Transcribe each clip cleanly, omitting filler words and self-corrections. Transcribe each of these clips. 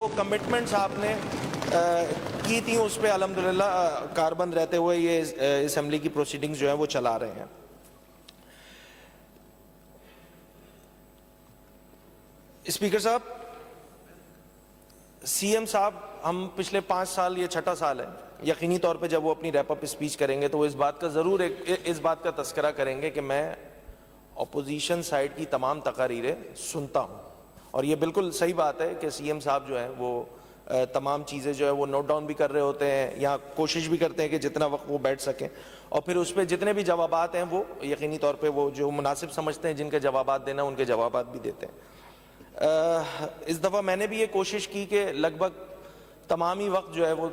وہ کمٹمنٹس آپ نے کی تھی اس پہ الحمدللہ کاربند رہتے ہوئے یہ اسمبلی کی پروسیڈنگز جو ہیں وہ چلا رہے ہیں. اسپیکر صاحب، سی ایم صاحب ہم پچھلے 5 سال، یہ 6واں سال ہے، یقینی طور پہ جب وہ اپنی ریپ اپ اسپیچ کریں گے تو وہ اس بات کا ضرور اس بات کا تذکرہ کریں گے کہ میں اپوزیشن سائڈ کی تمام تقاریریں سنتا ہوں، اور یہ بالکل صحیح بات ہے کہ سی ایم صاحب جو ہیں وہ تمام چیزیں جو ہے وہ نوٹ ڈاؤن بھی کر رہے ہوتے ہیں یا کوشش بھی کرتے ہیں کہ جتنا وقت وہ بیٹھ سکیں، اور پھر اس پہ جتنے بھی جوابات ہیں وہ یقینی طور پہ وہ جو مناسب سمجھتے ہیں جن کے جوابات دینا ان کے جوابات بھی دیتے ہیں. اس دفعہ میں نے بھی یہ کوشش کی کہ لگ بھگ تمام ہی وقت جو ہے وہ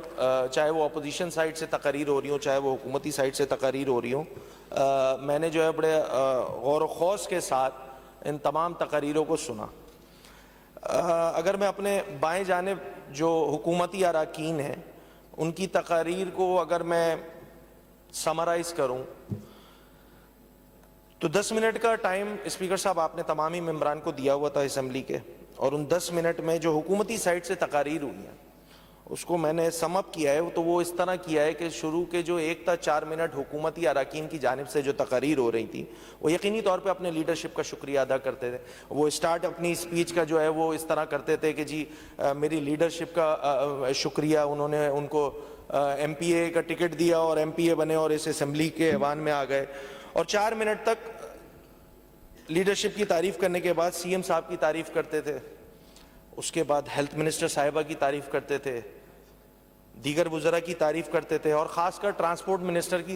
چاہے وہ اپوزیشن سائڈ سے تقاریر ہو رہی ہوں چاہے وہ حکومتی سائڈ سے تقاریر ہو رہی ہوں، میں نے جو ہے بڑے غور و خوض کے ساتھ ان تمام تقاریروں کو سنا. اگر میں اپنے بائیں جانب جو حکومتی اراکین ہیں ان کی تقاریر کو اگر میں سمرائز کروں تو 10 منٹ کا ٹائم اسپیکر صاحب آپ نے تمام ہی ممبران کو دیا ہوا تھا اسمبلی کے، اور ان 10 منٹ میں جو حکومتی سائٹ سے تقاریر ہوئی ہیں اس کو میں نے سم اپ کیا ہے تو وہ اس طرح کیا ہے کہ شروع کے جو 1 تا 4 منٹ حکومتی اراکین کی جانب سے جو تقاریر ہو رہی تھی وہ یقینی طور پہ اپنے لیڈرشپ کا شکریہ ادا کرتے تھے. وہ اسٹارٹ اپنی اسپیچ کا جو ہے وہ اس طرح کرتے تھے کہ جی میری لیڈرشپ کا شکریہ، انہوں نے ان کو ایم پی اے کا ٹکٹ دیا اور ایم پی اے بنے اور اس اسمبلی کے ایوان میں آ گئے، اور 4 منٹ تک لیڈرشپ کی تعریف کرنے کے بعد سی ایم صاحب کی تعریف کرتے تھے، اس کے بعد ہیلتھ منسٹر صاحبہ کی تعریف کرتے تھے، دیگر وزراء کی تعریف کرتے تھے، اور خاص کر ٹرانسپورٹ منسٹر کی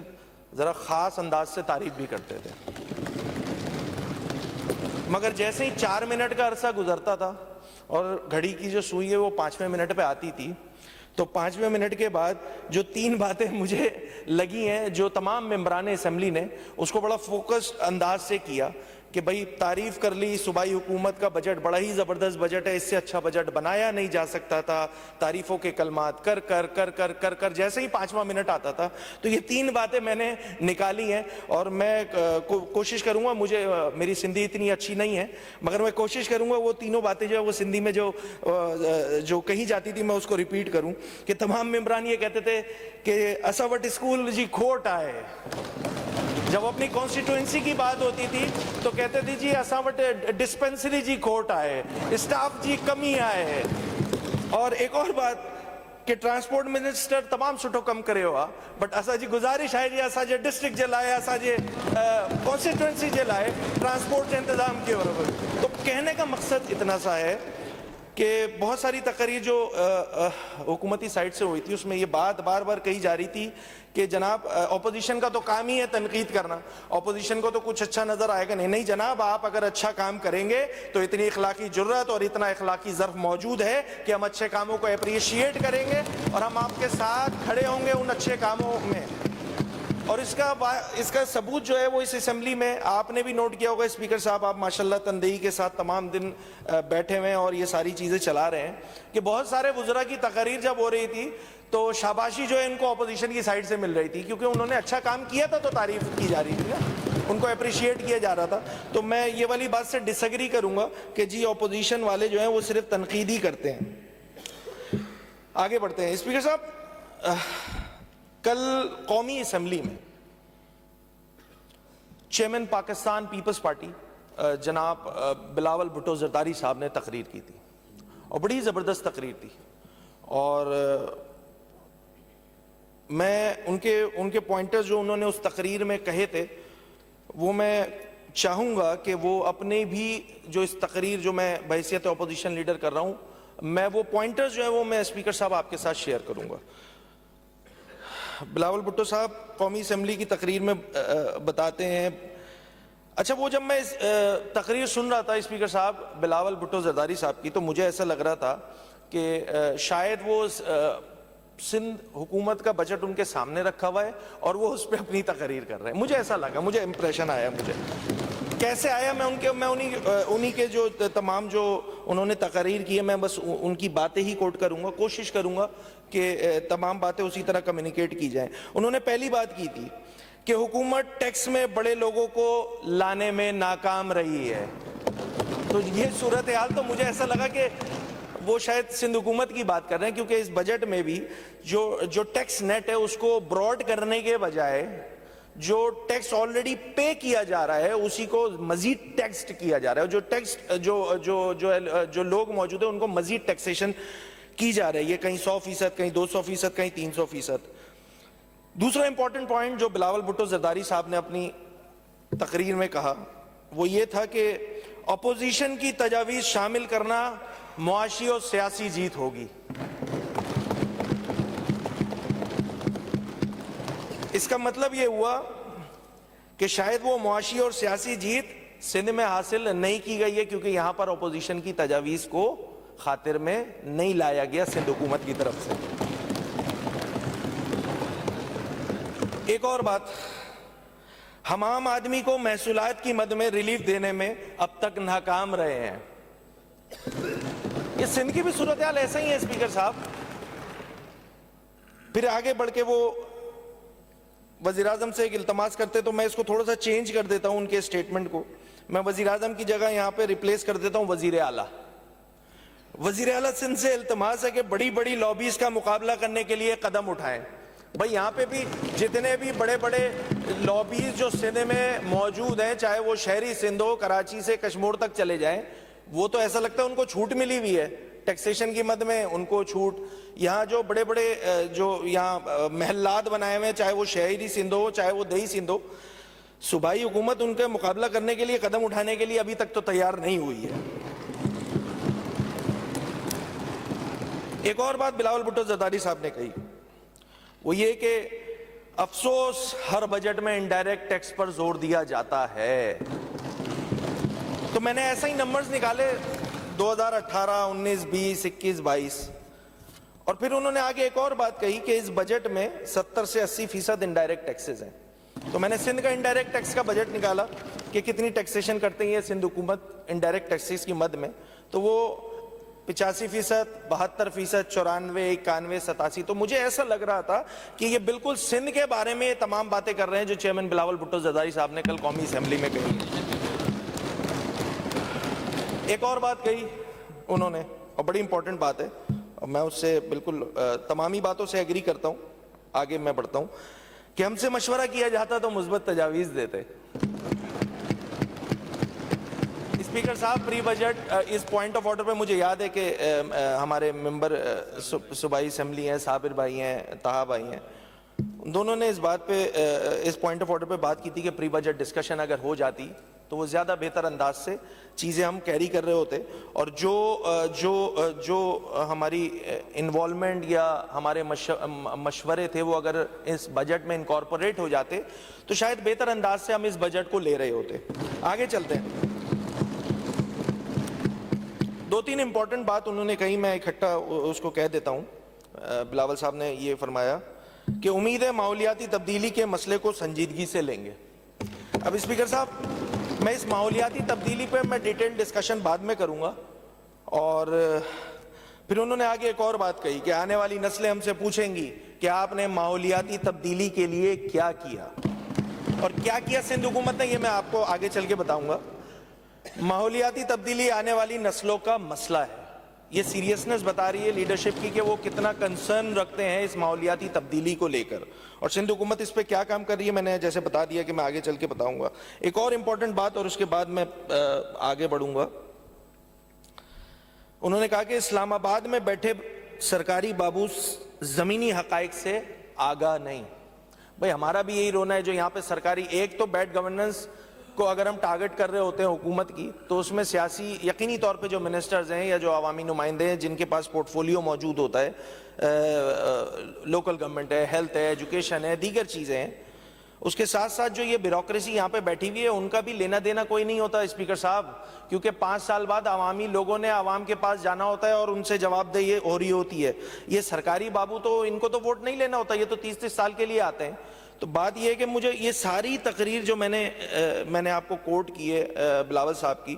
ذرا خاص انداز سے تعریف بھی کرتے تھے. مگر جیسے ہی 4 منٹ کا عرصہ گزرتا تھا اور گھڑی کی جو سوئی ہے وہ 5ویں منٹ پہ آتی تھی تو 5ویں منٹ کے بعد جو 3 باتیں مجھے لگی ہیں جو تمام ممبران اسمبلی نے اس کو بڑا فوکسڈ انداز سے کیا کہ بھئی تعریف کر لی صوبائی حکومت کا بجٹ بڑا ہی زبردست بجٹ ہے، اس سے اچھا بجٹ بنایا نہیں جا سکتا تھا، تعریفوں کے کلمات کر کر کر کر کر کر جیسے ہی 5واں منٹ آتا تھا تو یہ 3 باتیں میں نے نکالی ہیں، اور میں کوشش کروں گا، مجھے میری سندھی اتنی اچھی نہیں ہے مگر میں کوشش کروں گا وہ تینوں باتیں جو ہے وہ سندھی میں جو کہی جاتی تھی میں اس کو ریپیٹ کروں کہ تمام ممبران یہ کہتے تھے کہ اسا وٹ اسکول جی کھوٹ آئے. جب اپنی کانسٹیٹوئنسی کی بات ہوتی تھی تو کہتے تھے جی اساں وٹ ڈسپنسری جی کھوٹ آئے، اسٹاف جی کمی آئے. اور ایک اور بات کہ ٹرانسپورٹ منسٹر تمام سٹھو کم کرے ہوا بٹ اسا جی گزارش ہے جی اسا جے ڈسٹرکٹ جے لائے اسا جے کانسٹیٹوئنسی جے لائے ٹرانسپورٹ جو انتظام کیے ہو. تو کہنے کا مقصد اتنا سا ہے کہ بہت ساری تقاریر جو حکومتی سائٹ سے ہوئی تھی اس میں یہ بات بار بار کہی جا رہی تھی کہ جناب اپوزیشن کا تو کام ہی ہے تنقید کرنا، اپوزیشن کو تو کچھ اچھا نظر آئے گا نہیں. نہیں جناب، آپ اگر اچھا کام کریں گے تو اتنی اخلاقی جرات اور اتنا اخلاقی ظرف موجود ہے کہ ہم اچھے کاموں کو اپریشیٹ کریں گے اور ہم آپ کے ساتھ کھڑے ہوں گے ان اچھے کاموں میں. اور اس کا ثبوت جو ہے وہ اس اسمبلی میں آپ نے بھی نوٹ کیا ہوگا اسپیکر صاحب، آپ ماشاءاللہ تندہی کے ساتھ تمام دن بیٹھے ہوئے ہیں اور یہ ساری چیزیں چلا رہے ہیں کہ بہت سارے وزراء کی تقاریر جب ہو رہی تھی تو شاباشی جو ہے ان کو اپوزیشن کی سائڈ سے مل رہی تھی کیونکہ انہوں نے اچھا کام کیا تھا تو تعریف کی جا رہی تھی نا، ان کو اپریشیٹ کیا جا رہا تھا. تو میں یہ والی بات سے ڈس ایگری کروں گا کہ جی اپوزیشن والے جو ہیں وہ صرف تنقید ہی کرتے ہیں. آگے بڑھتے ہیں. اسپیکر صاحب، کل قومی اسمبلی میں چیئرمین پاکستان پیپلز پارٹی جناب بلاول بھٹو زرداری صاحب نے تقریر کی تھی اور بڑی زبردست تقریر تھی، اور میں ان کے پوائنٹرز جو انہوں نے اس تقریر میں کہے تھے وہ میں چاہوں گا کہ وہ اپنے بھی جو اس تقریر جو میں بحیثیت اپوزیشن لیڈر کر رہا ہوں میں وہ پوائنٹرز جو ہیں وہ میں اسپیکر صاحب آپ کے ساتھ شیئر کروں گا. بلاول بھٹو صاحب قومی اسمبلی کی تقریر میں بتاتے ہیں، اچھا وہ جب میں تقریر سن رہا تھا اسپیکر صاحب بلاول بھٹو زرداری صاحب کی تو مجھے ایسا لگ رہا تھا کہ شاید وہ سندھ حکومت کا بجٹ ان کے سامنے رکھا ہوا ہے اور وہ اس پہ اپنی تقریر کر رہے ہیں. مجھے ایسا لگا، مجھے امپریشن آیا. مجھے کیسے آیا میں انہی کے جو تمام جو انہوں نے تقریر کی ہے میں بس ان کی باتیں ہی کوٹ کروں گا، کوشش کروں گا کہ تمام باتیں اسی طرح کمیونیکیٹ کی جائیں. انہوں نے پہلی بات کی تھی کہ حکومت ٹیکس میں بڑے لوگوں کو لانے میں ناکام رہی ہے. تو یہ صورتحال تو مجھے ایسا لگا کہ وہ شاید سندھ حکومت کی بات کر رہے ہیں، کیونکہ اس بجٹ میں بھی جو ٹیکس نیٹ ہے اس کو براڈ کرنے کے بجائے جو ٹیکس آلریڈی پے کیا جا رہا ہے اسی کو مزید ٹیکس کیا جا رہا ہے، جو ٹیکس جو لوگ موجود ہیں ان کو مزید ٹیکسیشن کی جا رہی ہے، کہیں 100%، کہیں 200%، کہیں 300%۔ دوسرا امپورٹنٹ پوائنٹ جو بلاول بھٹو زرداری صاحب نے اپنی تقریر میں کہا وہ یہ تھا کہ اپوزیشن کی تجاویز شامل کرنا معاشی اور سیاسی جیت ہوگی۔ اس کا مطلب یہ ہوا کہ شاید وہ معاشی اور سیاسی جیت سندھ میں حاصل نہیں کی گئی ہے کیونکہ یہاں پر اپوزیشن کی تجاویز کو خاطر میں نہیں لایا گیا سندھ حکومت کی طرف سے۔ ایک اور بات، ہم عام آدمی کو محصولات کی مد میں ریلیف دینے میں اب تک ناکام رہے ہیں۔ یہ سندھ کی بھی صورتحال ایسا ہی ہے اسپیکر صاحب۔ پھر آگے بڑھ کے وہ وزیر اعظم سے ایک التماس کرتے تو میں اس کو تھوڑا سا چینج کر دیتا ہوں ان کے سٹیٹمنٹ کو، میں وزیر اعظم کی جگہ یہاں پہ ریپلیس کر دیتا ہوں وزیر اعلیٰ۔ وزیر اعلیٰ سندھ سے التماس ہے کہ بڑی بڑی لابیز کا مقابلہ کرنے کے لیے قدم اٹھائیں۔ بھائی یہاں پہ بھی جتنے بھی بڑے بڑے لابیز جو سندھ میں موجود ہیں، چاہے وہ شہری سندھ ہو، کراچی سے کشمور تک چلے جائیں، وہ تو ایسا لگتا ہے ان کو چھوٹ ملی ہوئی ہے ٹیکسیشن کی مد میں، ان کو چھوٹ۔ یہاں جو بڑے بڑے جو یہاں محلات بنائے ہوئے ہیں، چاہے وہ شہری سندھ ہو چاہے وہ دیہی سندھ ہو، صوبائی حکومت ان کے مقابلہ کرنے کے لیے قدم اٹھانے کے لیے ابھی تک تو تیار نہیں ہوئی ہے۔ ایک اور بات بلاول بھٹو زرداری صاحب نے کہی وہ یہ کہ افسوس ہر بجٹ میں انڈائریکٹ ٹیکس پر زور دیا جاتا ہے۔ تو میں نے ایسا ہی نمبرز نکالے 2018، 19، 20، 21، 22، اور پھر انہوں نے آگے ایک اور بات کہی کہ اس بجٹ میں 70 سے 80% انڈائریکٹ ٹیکسز ہیں۔ تو میں نے سندھ کا انڈائریکٹ ٹیکس کا بجٹ نکالا کہ کتنی ٹیکسیشن کرتی ہے سندھ حکومت انڈائریکٹ ٹیکسز کی مد میں، تو وہ 85%، 72%، 94، 91، 87۔ تو مجھے ایسا لگ رہا تھا کہ یہ بالکل سندھ کے بارے میں یہ تمام باتیں کر رہے ہیں جو چیئرمین بلاول بھٹو زرداری صاحب نے کل قومی اسمبلی میں کہی۔ ایک اور بات کہی انہوں نے اور بڑی امپورٹنٹ بات ہے، اور میں اس سے بالکل تمامی باتوں سے ایگری کرتا ہوں، آگے میں بڑھتا ہوں، کہ ہم سے مشورہ کیا جاتا تو مثبت تجاویز دیتے۔ اسپیکر صاحب پری بجٹ اس پوائنٹ آف آرڈر پہ مجھے یاد ہے کہ ہمارے ممبر صوبائی اسمبلی ہیں، صابر بھائی ہیں، طہا بھائی ہیں، دونوں نے اس بات پہ اس پوائنٹ آف آرڈر پہ بات کی تھی کہ پری بجٹ ڈسکشن اگر ہو جاتی تو وہ زیادہ بہتر انداز سے چیزیں ہم کیری کر رہے ہوتے، اور جو ہماری انوالومنٹ یا ہمارے مشورے تھے وہ اگر اس بجٹ میں انکارپوریٹ ہو جاتے تو شاید بہتر انداز سے ہم اس بجٹ کو لے رہے ہوتے۔ آگے چلتے ہیں، دو تین امپورٹنٹ بات انہوں نے کہی، میں اکٹھا اس کو کہہ دیتا ہوں۔ بلاول صاحب نے یہ فرمایا کہ امید ہے ماحولیاتی تبدیلی کے مسئلے کو سنجیدگی سے لیں گے۔ اب اسپیکر صاحب میں اس ماحولیاتی تبدیلی پہ میں ڈیٹیل ڈسکشن بعد میں کروں گا، اور پھر انہوں نے آگے ایک اور بات کہی کہ آنے والی نسلیں ہم سے پوچھیں گی کہ آپ نے ماحولیاتی تبدیلی کے لیے کیا کیا، اور کیا کیا سندھ حکومت نے، یہ میں آپ کو آگے چل کے بتاؤں گا۔ ماحولیاتی تبدیلی آنے والی نسلوں کا مسئلہ ہے، یہ سیریسنس بتا رہی ہے لیڈرشپ کی کہ وہ کتنا کنسرن رکھتے ہیں اس ماحولیاتی تبدیلی کو لے کر، اور سندھ حکومت اس پہ کیا کام کر رہی ہے میں نے جیسے بتا دیا کہ میں آگے چل کے بتاؤں گا۔ ایک اور امپورٹنٹ بات اور اس کے بعد میں آگے بڑھوں گا، انہوں نے کہا کہ اسلام آباد میں بیٹھے سرکاری بابو زمینی حقائق سے آگاہ نہیں۔ بھائی ہمارا بھی یہی رونا ہے جو یہاں پہ سرکاری، ایک تو بیڈ گورننس کو اگر ہم ٹارگٹ کر رہے ہوتے ہیں حکومت کی تو اس میں سیاسی یقینی طور پہ جو منسٹرز ہیں یا جو عوامی نمائندے ہیں جن کے پاس پورٹ فولیو موجود ہوتا ہے، لوکل گورنمنٹ ہے، ہیلتھ ہے، ایجوکیشن ہے، دیگر چیزیں ہیں، اس کے ساتھ ساتھ جو یہ بیوروکریسی یہاں پہ بیٹھی ہوئی ہے ان کا بھی لینا دینا کوئی نہیں ہوتا اسپیکر صاحب، کیونکہ 5 سال بعد عوامی لوگوں نے عوام کے پاس جانا ہوتا ہے اور ان سے جواب دہی ہو رہی ہوتی ہے۔ یہ سرکاری بابو تو ان کو تو ووٹ نہیں لینا ہوتا، یہ تو 30-30 سال کے لیے آتے ہیں۔ تو بات یہ ہے کہ مجھے یہ ساری تقریر جو میں نے آپ کو کوٹ کی ہے بلاول صاحب کی،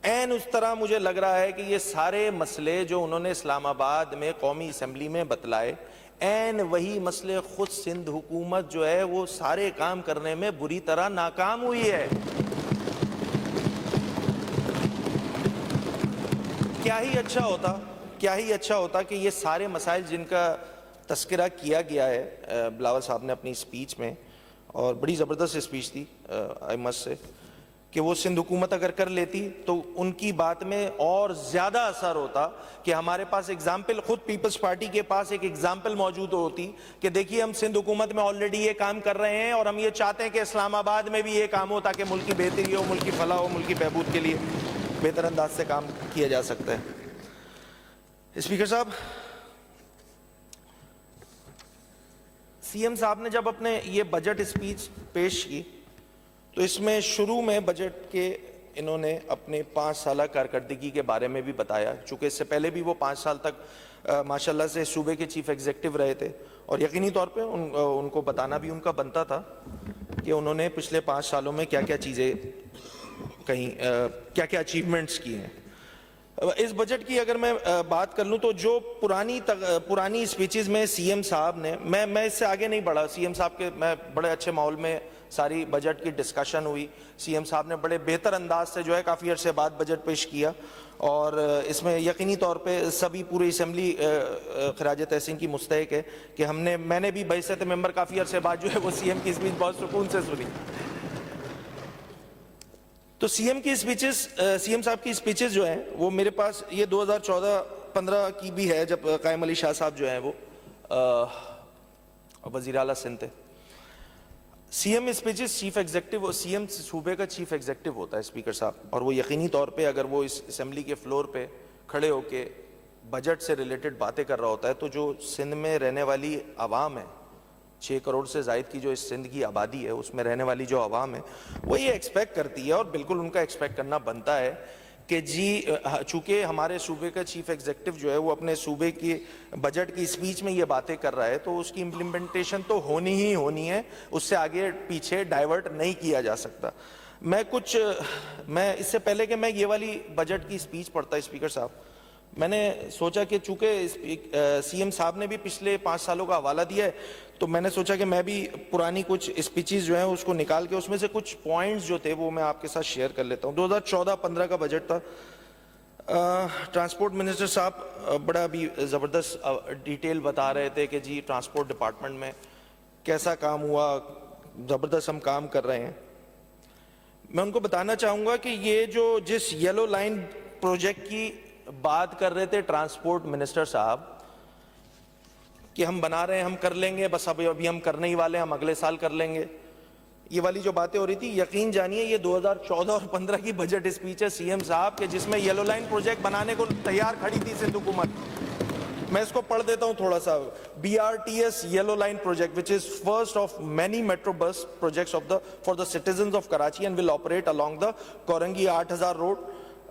عین اس طرح مجھے لگ رہا ہے کہ یہ سارے مسئلے جو انہوں نے اسلام آباد میں قومی اسمبلی میں بتلائے، عین وہی مسئلے خود سندھ حکومت جو ہے وہ سارے کام کرنے میں بری طرح ناکام ہوئی ہے۔ کیا ہی اچھا ہوتا کیا ہی اچھا ہوتا کہ یہ سارے مسائل جن کا تذکرہ کیا گیا ہے بلاول صاحب نے اپنی اسپیچ میں, اور بڑی زبردست اسپیچ تھی آئی مسٹ سے, کہ وہ سندھ حکومت اگر کر لیتی تو ان کی بات میں اور زیادہ اثر ہوتا کہ ہمارے پاس ایگزامپل, خود پیپلز پارٹی کے پاس ایک ایگزامپل موجود ہوتی کہ دیکھیے ہم سندھ حکومت میں آلریڈی یہ کام کر رہے ہیں اور ہم یہ چاہتے ہیں کہ اسلام آباد میں بھی یہ کام ہو تاکہ ملک کی بہتری ہو, ملک کی فلاح ہو, ملک کی بہبود کے لیے بہتر انداز سے کام کیا جا سکتا ہے. اسپیکر صاحب, سی ایم صاحب نے جب اپنے یہ بجٹ اسپیچ پیش کی تو اس میں شروع میں بجٹ کے انہوں نے اپنے 5 سالہ کارکردگی کے بارے میں بھی بتایا, چونکہ اس سے پہلے بھی وہ 5 سال تک ماشاءاللہ سے صوبے کے چیف ایگزیکٹو رہے تھے, اور یقینی طور پہ ان کو بتانا بھی ان کا بنتا تھا کہ انہوں نے پچھلے 5 سالوں میں کیا کیا چیزیں کہیں, کیا کیا اچیومنٹس کی ہیں. اس بجٹ کی اگر میں بات کر لوں تو جو پرانی اسپیچز میں سی ایم صاحب نے, میں اس سے آگے نہیں بڑھا, سی ایم صاحب کے میں بڑے اچھے ماحول میں ساری بجٹ کی ڈسکشن ہوئی, سی ایم صاحب نے بڑے بہتر انداز سے جو ہے کافی عرصے بعد بجٹ پیش کیا, اور اس میں یقینی طور پہ سبھی پوری اسمبلی خراج تحسین کی مستحق ہے کہ میں نے بھی بحیثیت ممبر کافی عرصے بعد جو ہے وہ سی ایم کی اسپیچ بہت سکون سے سنی. تو سی ایم صاحب کی اسپیچز جو ہیں وہ میرے پاس یہ 2014-15 کی بھی ہے, جب قائم علی شاہ صاحب جو ہیں وہ وزیر اعلیٰ سندھ تھے. C M speeches chief executive, C M صوبے کا چیف ایگزیکٹو ہوتا ہے اسپیکر صاحب, اور وہ یقینی طور پہ اگر وہ اس اسمبلی کے فلور پہ کھڑے ہو کے بجٹ سے ریلیٹڈ باتیں کر رہا ہوتا ہے تو جو سندھ میں رہنے والی عوام ہے, 6 کروڑ سے زائد کی جو اس سندھ کی آبادی ہے اس میں رہنے والی جو عوام ہے وہ یہ ایکسپیکٹ کرتی ہے, اور بالکل ان کا ایکسپیکٹ کرنا بنتا ہے کہ جی چونکہ ہمارے صوبے کا چیف ایگزیکٹو جو ہے وہ اپنے صوبے کی بجٹ کی اسپیچ میں یہ باتیں کر رہا ہے تو اس کی امپلیمنٹیشن تو ہونی ہی ہونی ہے, اس سے آگے پیچھے ڈائیورٹ نہیں کیا جا سکتا. میں اس سے پہلے کہ میں یہ والی بجٹ کی اسپیچ پڑھتا اسپیکر صاحب, میں نے سوچا کہ چونکہ سی ایم صاحب نے بھی پچھلے 5 سالوں کا حوالہ دیا ہے تو میں نے سوچا کہ میں بھی پرانی کچھ اسپیچز جو ہیں اس کو نکال کے اس میں سے کچھ پوائنٹس جو تھے وہ میں آپ کے ساتھ شیئر کر لیتا ہوں. 2014-15 کا بجٹ تھا, ٹرانسپورٹ منسٹر صاحب بڑا بھی زبردست ڈیٹیل بتا رہے تھے کہ جی ٹرانسپورٹ ڈپارٹمنٹ میں کیسا کام ہوا, زبردست ہم کام کر رہے ہیں. میں ان کو بتانا چاہوں گا کہ یہ جو جس یلو لائن پروجیکٹ کی بات کر رہے تھے ٹرانسپورٹ منسٹر صاحب کہ ہم بنا رہے ہیں, ہم کر لیں گے, بس ابھی ہم کرنے ہی والے ہیں, ہم اگلے سال کر لیں گے, یہ والی جو باتیں ہو رہی تھی, یقین جانیے یہ 2014 اور 15 کی بجٹ اسپیچ ہے سی ایم صاحب کے جس میں یلو لائن پروجیکٹ بنانے کو تیار کھڑی تھی سندھ حکومت. میں اس کو پڑھ دیتا ہوں تھوڑا سا. BRTS yellow line project, which is first of many metro bus projects for the citizens of Karachi and will operate along the Korangi 8000 road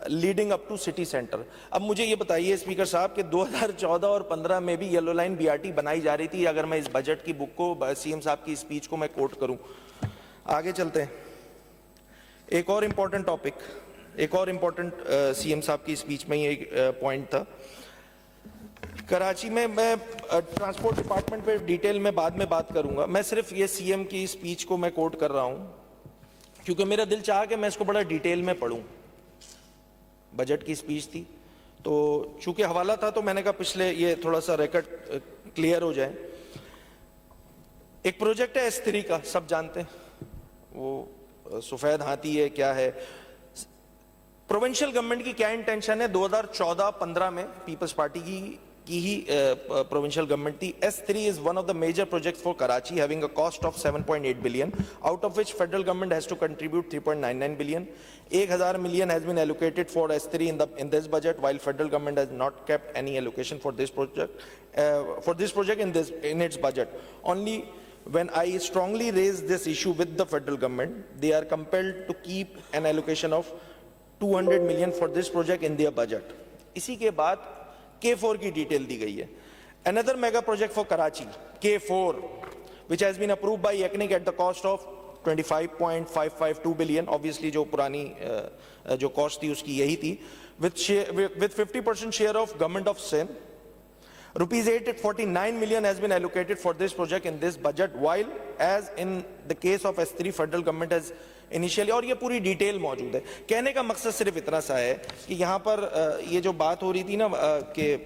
leading up to city centre. اب مجھے یہ بتائیے اسپیکر صاحب کہ 2014 اور 15 میں بھی یلو لائن BRT بنائی جا رہی تھی, اگر میں اس بجٹ کی بک کو سی ایم صاحب کی اسپیچ کو میں کوٹ کروں. آگے چلتے ہیں, ایک اور امپورٹنٹ ٹاپک, ایک اور امپورٹنٹ سی ایم صاحب کی اسپیچ میں یہ پوائنٹ تھا. کراچی میں ٹرانسپورٹ ڈپارٹمنٹ پہ ڈیٹیل میں بعد میں بات کروں گا, میں صرف یہ سی ایم کی اسپیچ کو میں کوٹ کر رہا ہوں کیونکہ میرا دل چاہا کہ میں اس کو بڑا ڈیٹیل میں پڑھوں. بجٹ کی اسپیچ تھی تو چونکہ حوالہ تھا تو میں نے کہا پچھلے یہ تھوڑا سا ریکارڈ کلیئر ہو جائے. ایک پروجیکٹ ہے S3 کا, سب جانتے ہیں, وہ سفید ہاتھی ہے کیا ہے. پروونشل گورنمنٹ کی کیا انٹینشن ہے 2014-15 میں, پیپلز پارٹی کی ہی پروونشل گورنمنٹ تھی. S3 is one of the major projects for Karachi having a cost of 7.8 billion, out of which federal government has to contribute 3.99 billion. 1,000 million has been allocated for S3 in this budget, while federal government has not kept any allocation for this project in its budget. Only when I strongly raise this issue with the federal government, they are compelled to keep an allocation of 200 million for this project in their budget. اسی کے بعد K4 کی detail دی گئی ہے. Another mega project for Karachi, K4, which has been approved by YECNIC at the cost of 25.552 billion. Obviously جو پرانی جو cost تھی اس کی یہی تھی, with 50% share of government of Sindh. Rupees 849 million has been allocated for this project in this budget, while as in the case of S3 federal government has initially, اور یہ پوری ڈیٹیل موجود ہے. کہنے کا مقصد صرف اتنا سا ہے کہ یہاں پر یہ جو بات ہو رہی تھی نا کہ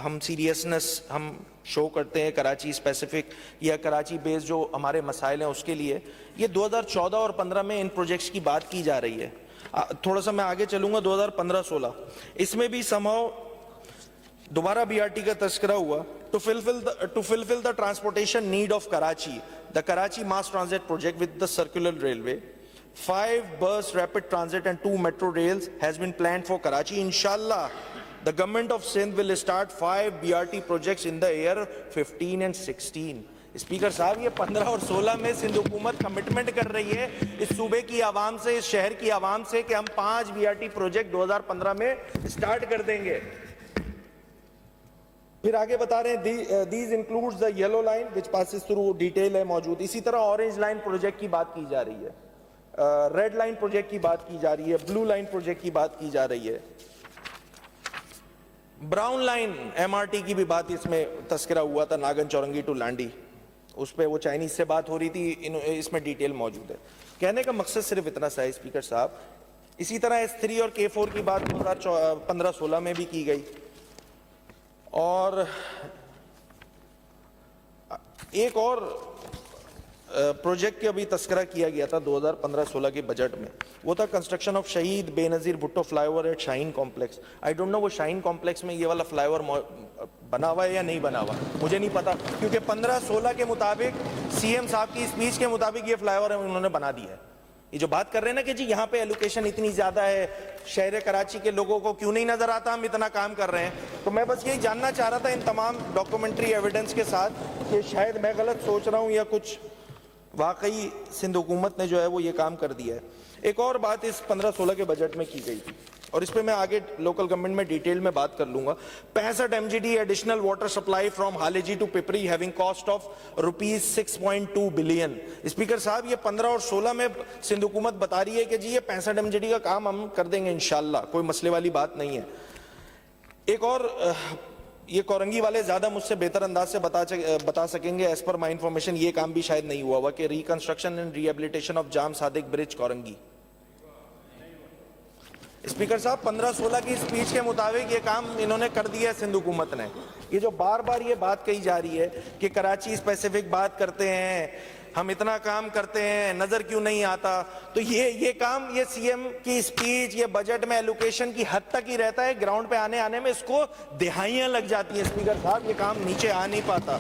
ہم سیریسنس ہم شو کرتے ہیں کراچی اسپیسیفک یا کراچی بیس جو ہمارے مسائل ہیں اس کے لیے. یہ 2014 اور 15 میں ان پروجیکٹس کی بات کی جا رہی ہے. تھوڑا سا میں آگے چلوں گا 2015-16 اس میں بھی سمہاؤ دوبارہ بی آر ٹی کا تذکرہ ہوا. To fulfil the transportation need of Karachi, the Karachi mass transit project with the circular railway, 5 bus rapid transit and 2 metro rails has been planned for Karachi. Inshallah, the government of Sindh will start 5 BRT projects in the year 15 and 16. Speaker صاحب یہ 15 اور 16 میں سندھ حکومت commitment کر رہی ہے اس صوبے کی عوام سے, اس شہر کی عوام سے کہ ہم 5 BRT پروجیکٹ 2015 میں سٹارٹ کر دیں گے. پھر آگے بتا رہے ہیں these includes the yellow line which passes through, detail ہے موجود. اسی طرح اورنج لائن پروجیکٹ کی بات کی جا رہی ہے, ریڈ لائن پروجیکٹ کی بات کی جا رہی ہے, بلو لائن پروجیکٹ کی بات کی جا رہی ہے, brown line M R T کی بھی بات اس میں تذکرہ ہوا تھا, ناگن چورنگی ٹو لانڈی, اس پہ وہ چائنیز سے بات ہو رہی تھی, اس میں ڈیٹیل موجود ہے. کہنے کا مقصد صرف اتنا سا ہے اسپیکر صاحب. اسی طرح S3 اور K4 کی بات 2015-16 میں بھی کی گئی. اور ایک اور پروجیکٹ کا بھی تذکرہ کیا گیا تھا 2015-16 کے بجٹ میں, وہ تھا construction of Shaheed Benazir Bhutto flyover at Shaheen complex. I don't know وہ شاہین کمپلیکس میں یہ والا فلائی اوور بنا ہوا ہے یا نہیں بنا ہوا, مجھے نہیں پتا, کیونکہ 15-16 کے مطابق سی ایم صاحب کی اسپیچ کے مطابق یہ فلائی اوور انہوں نے بنا دیا ہے. یہ جو بات کر رہے ہیں نا کہ جی یہاں پہ ایلوکیشن اتنی زیادہ ہے, شہر کراچی کے لوگوں کو کیوں نہیں نظر آتا ہم اتنا کام کر رہے ہیں, تو میں بس یہی جاننا چاہ رہا تھا ان تمام ڈاکومنٹری ایویڈنس کے ساتھ کہ شاید میں غلط سوچ رہا ہوں یا کچھ واقعی سندھ حکومت نے جو ہے وہ یہ کام کر دیا ہے. ایک اور بات اس 15-16 کے بجٹ میں کی گئی تھی, اور اس پہ میں آگے لوکل گورنمنٹ میں ڈیٹیل میں بات کر لوں گا. 65 MGD additional water supply from Haleji to Pipri having cost of ₹6.2 billion. Speaker صاحب یہ 15 اور 16 میں سندھ حکومت بتا رہی ہے کہ جی یہ 65 MGD کا کام ہم کر دیں گے انشاءاللہ, کوئی مسئلے والی بات نہیں ہے. ایک اور یہ کورنگی والے زیادہ مجھ سے بہتر انداز سے بتا سکیں گے, ایز پر مائی انفارمیشن یہ کام بھی شاید نہیں ہوا ہوا کہ reconstruction and rehabilitation of jam Sadiq bridge Korangi. Speaker صاحب 15-16 کی اسپیچ کے مطابق یہ کام انہوں نے کر دیا ہے سندھ حکومت نے. یہ جو بار بار یہ بات کہی جا رہی ہے کہ کراچی اسپیسیفک بات کرتے ہیں, ہم اتنا کام کرتے ہیں, نظر کیوں نہیں آتا, تو یہ کام یہ سی ایم کی اسپیچ یہ بجٹ میں ایلوکیشن کی حد تک ہی رہتا ہے, گراؤنڈ پہ آنے میں اس کو دہائیاں لگ جاتی ہیں. اسپیکر صاحب یہ کام نیچے آ نہیں پاتا.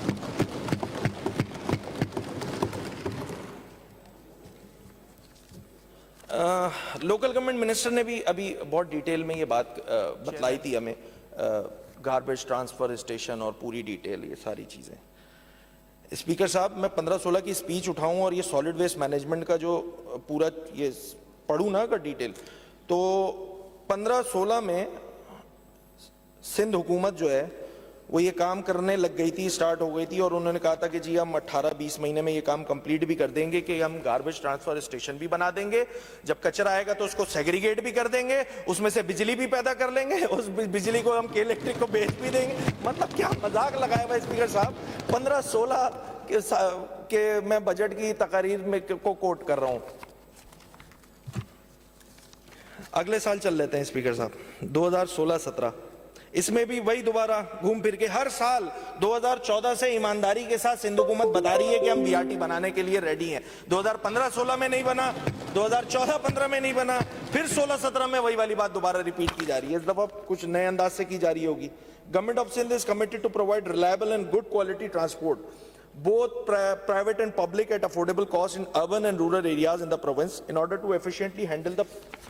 لوکل گورنمنٹ منسٹر نے بھی ابھی بہت ڈیٹیل میں یہ بات بتلائی تھی ہمیں, گاربیج ٹرانسفر اسٹیشن اور پوری ڈیٹیل یہ ساری چیزیں. اسپیکر صاحب میں 15-16 کی اسپیچ اٹھاؤں اور یہ سالڈ ویسٹ مینجمنٹ کا جو پورا یہ پڑھوں نا کا ڈیٹیل, تو 15-16 میں سندھ حکومت جو ہے وہ یہ کام کرنے لگ گئی تھی, اسٹارٹ ہو گئی تھی, اور انہوں نے کہا تھا کہ جی ہم 18-20 مہینے میں یہ کام کمپلیٹ بھی کر دیں گے کہ ہم گاربیج ٹرانسفر اسٹیشن بھی بنا دیں گے, جب کچرا آئے گا تو اس کو سیگریگیٹ بھی کر دیں گے, اس میں سے بجلی بھی پیدا کر لیں گے, اس بجلی کو ہم الیکٹرک کو بیچ بھی دیں گے. مطلب کیا مذاق لگایا ہوا اسپیکر صاحب. 15-16 کے میں بجٹ کی تقاریر میں کو کوٹ کر رہا ہوں. اگلے سال چل لیتے ہیں اسپیکر صاحب 2016-17, اس میں بھی وہی دوبارہ گھوم پھر کے ہر سال 2014 سے ایمانداری کے ساتھ سندھ حکومت بتا رہی ہے کہ ہم بی آر ٹی بنانے کے لیے ریڈی ہیں. 2015-16 میں نہیں بنا, 2014-15 میں نہیں بنا, پھر 16-17 میں وہی والی بات دوبارہ ریپیٹ کی جا رہی ہے. اس دفعہ کچھ نئے انداز سے کی جا رہی ہوگی. Government of Sindh is committed to provide reliable and good quality transport both private and public at affordable cost in urban and rural areas in the province in order to efficiently handle the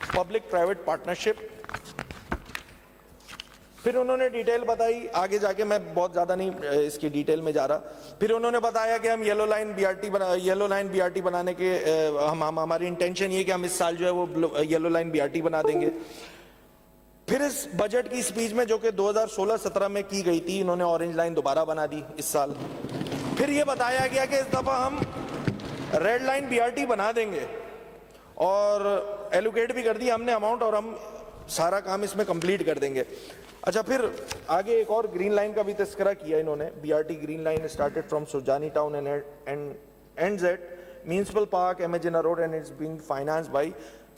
public private partnership. پھر انہوں نے detail بتائی, آگے جا کے میں بہت زیادہ نہیں اس کی ڈیٹیل میں جا رہا. پھر انہوں نے بتایا کہ ہم yellow line B R T بنانے کے ہماری انٹینشن یہ کہ ہم اس سال جو ہے وہ yellow line B R T بنا دیں گے. پھر اس بجٹ کی اسپیچ میں جو کہ 2016-17 میں کی گئی تھی, انہوں نے اورنج لائن دوبارہ بنا دی اس سال. پھر یہ بتایا گیا کہ اس دفعہ ہم red line B R T بنا دیں گے, اور ایلوکیٹ بھی کر دی ہم نے اماؤنٹ, اور ہم سارا کام اس میں کمپلیٹ کر دیں گے. اچھا, پھر آگے ایک اور گرین لائن کا بھی تذکرہ کیا انہوں نے. B R T green line started from Surjani town and ends at municipal park امیجنا road and it's being financed by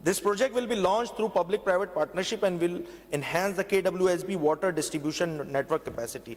This project will be launched through public-private partnership and will enhance the KWSB water distribution network capacity.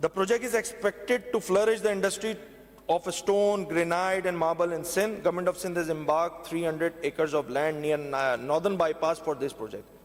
The project is expected to flourish the industry of stone, granite and marble in Sindh. Government of Sindh has embarked 300 acres of land near northern bypass for this project.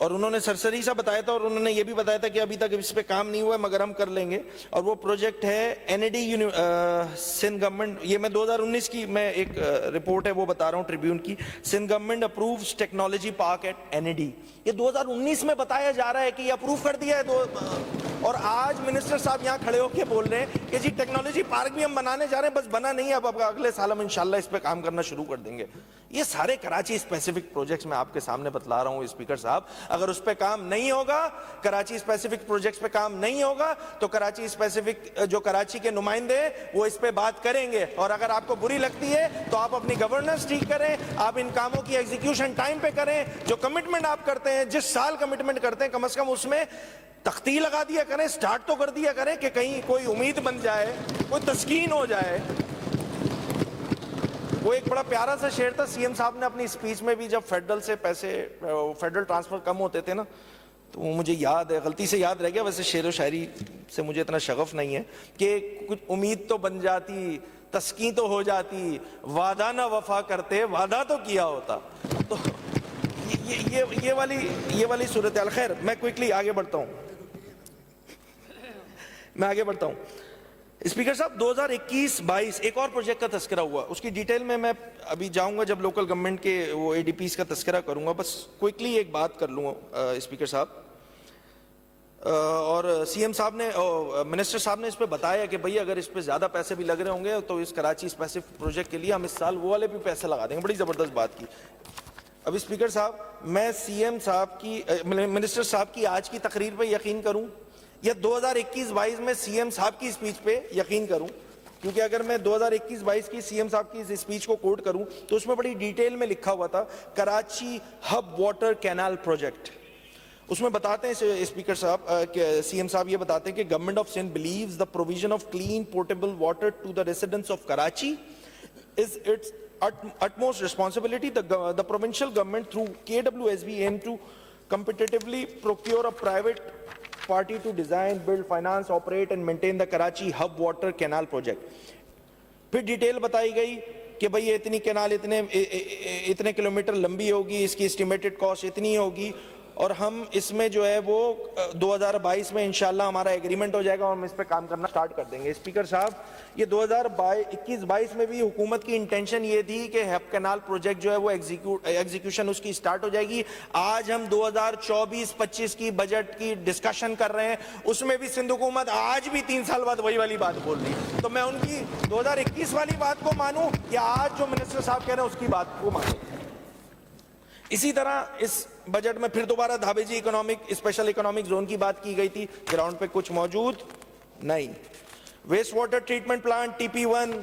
اور انہوں نے سرسری سا بتایا تھا، اور انہوں نے یہ بھی بتایا تھا کہ ابھی تک اس پہ کام نہیں ہوا ہے مگر ہم کر لیں گے. اور وہ پروجیکٹ ہے NAD سندھ گورنمنٹ. یہ میں 2019 کی میں ایک رپورٹ ہے وہ بتا رہا ہوں ٹریبیون کی. Sindh government approves technology park at NAD. یہ 2019 میں بتایا جا رہا ہے کہ یہ اپروو کر دیا ہے. اور آج منسٹر صاحب یہاں کھڑے ہو کے بول رہے ہیں کہ جی ٹیکنالوجی پارک بھی ہم بنانے جا رہے ہیں، بس بنا نہیں ہے، اب اگلے سال ہم انشاءاللہ اس پہ کام کرنا شروع کر دیں گے. یہ سارے کراچی اسپیسیفک پروجیکٹس میں آپ کے سامنے بتلا رہا ہوں اسپیکر صاحب. اگر اس پہ کام نہیں ہوگا، کراچی اسپیسیفک پروجیکٹس پہ کام نہیں ہوگا، تو کراچی اسپیسیفک جو کراچی کے نمائندے وہ اس پہ بات کریں گے. اور اگر آپ کو بری لگتی ہے تو آپ اپنی گورننس ٹھیک کریں، آپ ان کاموں کی ایگزیکیوشن ٹائم پہ کریں. جو کمٹمنٹ آپ کرتے ہیں، جس سال کمٹمنٹ کرتے ہیں، کم از کم اس میں تختی لگا دیا کریں، سٹارٹ تو کر دیا کریں کہ کہیں کوئی امید بن جائے، کوئی تسکین ہو جائے. وہ ایک بڑا پیارا سا شعر تھا CM صاحب نے اپنی اسپیچ میں بھی، جب فیڈرل سے پیسے، فیڈرل ٹرانسفر کم ہوتے تھے نا، تو وہ مجھے یاد ہے، غلطی سے یاد رہ گیا. ویسے شعر و شاعری سے مجھے اتنا شغف نہیں ہے، کہ کچھ امید تو بن جاتی، تسکین تو ہو جاتی، وعدہ نہ وفا کرتے، وعدہ تو کیا ہوتا. تو یہ والی صورتحال. خیر میں کوئکلی آگے بڑھتا ہوں. اسپیکر صاحب 2021-22 ایک اور پروجیکٹ کا تذکرہ ہوا. اس کی ڈیٹیل میں ابھی جاؤں گا جب لوکل گورنمنٹ کے وہ ADPs کا تذکرہ کروں گا. بس کوئکلی ایک بات کر لوں اسپیکر صاحب. اور CM صاحب نے، منسٹر صاحب نے اس پہ بتایا کہ بھئی اگر اس پہ زیادہ پیسے بھی لگ رہے ہوں گے تو اس کراچی اسپیسیفک پروجیکٹ کے لیے ہم اس سال وہ والے بھی پیسے لگا دیں گے. بڑی زبردست بات کی. اب اسپیکر صاحب میں CM صاحب کی، منسٹر صاحب کی آج کی تقریر پہ یقین کروں یا 2021-22 میں CM صاحب کی اسپیچ پہ یقین کروں؟ کیونکہ اگر میں 2021-22 کی CM صاحب کی اس اسپیچ کو کوٹ کروں تو اس میں بڑی ڈیٹیل میں لکھا ہوا تھا Karachi hub water canal project. اس میں بتاتے ہیں اسپیکر صاحب کہ CM صاحب یہ بتاتے ہیں کہ government of Sindh believes the provision of clean potable water to the residents of Karachi is its utmost responsibility. The provincial government through KWSB aim to competitively procure a private party to design, build, finance, operate and maintain the Karachi hub water canal project. پھر detail بتائی گئی کہ بھئی اتنی canal اتنے kilometre لمبی ہوگی، اس کی اسٹیمیٹڈ کاسٹ اتنی ہوگی، اور ہم اس میں جو ہے وہ 2022 میں انشاءاللہ ہمارا ایگریمنٹ ہو جائے گا اور ہم اس پہ کام کرنا سٹارٹ کر دیں گے. اسپیکر صاحب یہ 2021-22 میں بھی حکومت کی انٹینشن یہ تھی کہ ہیپ کینال پروجیکٹ جو ہے وہ ایگزیکیوشن اس کی سٹارٹ ہو جائے گی. آج ہم 2024-25 کی بجٹ کی ڈسکشن کر رہے ہیں، اس میں بھی سندھ حکومت آج بھی 3 سال بعد وہی والی بات بول رہی ہے. تو میں ان کی 2021 والی بات کو مانوں یا آج جو منسٹر صاحب کہہ رہے ہیں اس کی بات کو مانوں؟ اسی طرح اس بجٹ میں پھر دوبارہ دھابے جی اسپیشل اکنامک زون کی بات کی گئی تھی. گراؤنڈ پہ کچھ موجود نہیں. Waste water treatment plant TP1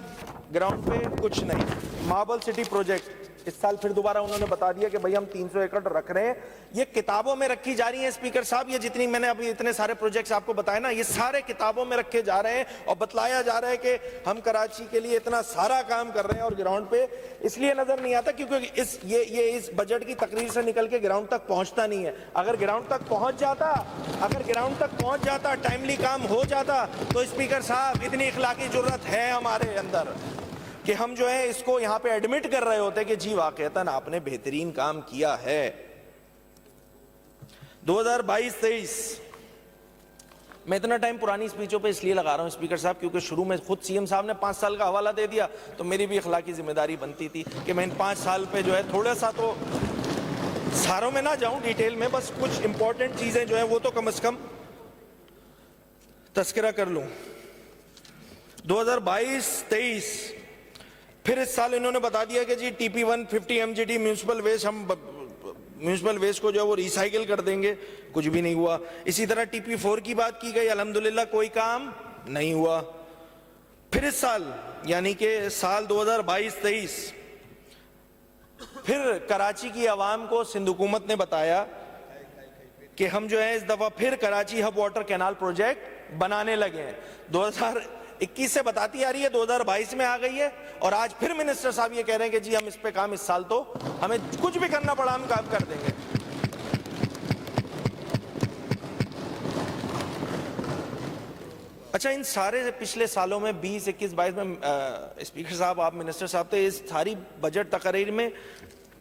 ground پہ کچھ نہیں. ماربل سٹی پروجیکٹ اس سال پھر دوبارہ انہوں نے بتا دیا کہ بھئی ہم 300 ایکڑ رکھ رہے ہیں. یہ کتابوں میں رکھی جا رہی ہیں اسپیکر صاحب. یہ جتنی میں نے ابھی اتنے سارے پروجیکٹس آپ کو بتائے نا، یہ سارے کتابوں میں رکھے جا رہے ہیں اور بتلایا جا رہا ہے کہ ہم کراچی کے لیے اتنا سارا کام کر رہے ہیں، اور گراؤنڈ پہ اس لیے نظر نہیں آتا کیونکہ یہ اس بجٹ کی تقریر سے نکل کے گراؤنڈ تک پہنچتا نہیں ہے. اگر گراؤنڈ تک پہنچ جاتا ٹائملی کام ہو جاتا تو اسپیکر صاحب اتنی اخلاقی جرت ہے ہمارے اندر کہ ہم جو ہے اس کو یہاں پہ ایڈمٹ کر رہے ہوتے کہ جی واقعتاً آپ نے بہترین کام کیا ہے. 2022-23 میں اتنا ٹائم پرانی اسپیچوں پہ اس لیے لگا رہا ہوں اسپیکر صاحب کیونکہ شروع میں خود CM صاحب نے 5 سال کا حوالہ دے دیا، تو میری بھی اخلاقی ذمہ داری بنتی تھی کہ میں ان 5 سال پہ جو ہے تھوڑا سا تو ساروں میں نہ جاؤں ڈیٹیل میں، بس کچھ امپورٹنٹ چیزیں جو ہیں وہ تو کم از کم تذکرہ کر لوں. 2022-23 پھر اس سال انہوں نے بتا دیا کہ جی TP1 50 MGD میونسپل ویسٹ، ہم میونسپل ویسٹ کو جو ہے وہ ریسائیکل کر دیں گے. کچھ بھی نہیں ہوا. اسی طرح TP4 کی بات کی گئی، الحمدللہ کوئی کام نہیں ہوا. پھر اس سال یعنی کہ سال 2022-23 پھر کراچی کی عوام کو سندھ حکومت نے بتایا کہ ہم جو ہے اس دفعہ پھر Karachi hub water canal project بنانے لگے ہیں. 2021 سے بتاتی آ رہی ہے، 2022 میں آ گئی ہے، اور آج پھر منسٹر صاحب یہ کہہ رہے ہیں کہ جی ہم اس پہ کام اس سال تو ہمیں کچھ بھی کرنا پڑا ہم کام کر دیں گے. اچھا، ان سارے پچھلے سالوں میں 20, 21, 22 میں اسپیکر صاحب آپ منسٹر صاحب تھے، اس ساری بجٹ تقریر میں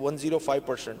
105%।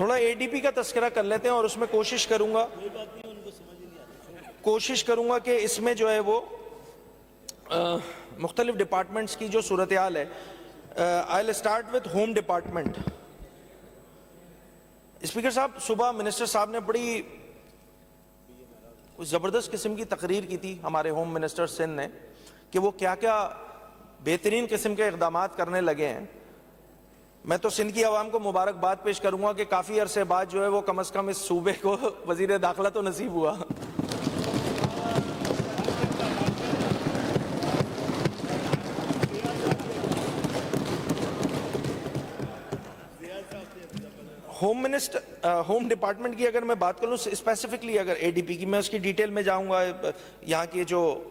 تھوڑا اے ڈی پی کا تذکرہ کر لیتے ہیں اور اس میں کوشش کروں گا کہ اس میں جو ہے وہ مختلف ڈپارٹمنٹس کی جو صورتحال ہے. I will start with home department. Speaker صاحب, صبح منسٹر صاحب نے بڑی زبردست قسم کی تقریر کی تھی ہمارے ہوم منسٹر سندھ نے کہ وہ کیا کیا بہترین قسم کے اقدامات کرنے لگے ہیں. میں تو سندھ کی عوام کو مبارکباد پیش کروں گا کہ کافی عرصے بعد جو ہے وہ کم از کم اس صوبے کو وزیر داخلہ تو نصیب ہوا. ہوم ڈپارٹمنٹ کی اگر میں بات کروں اسپیسیفکلی, اگر اے ڈی پی کی, میں اس کی ڈیٹیل میں جاؤں گا. یہاں کی جو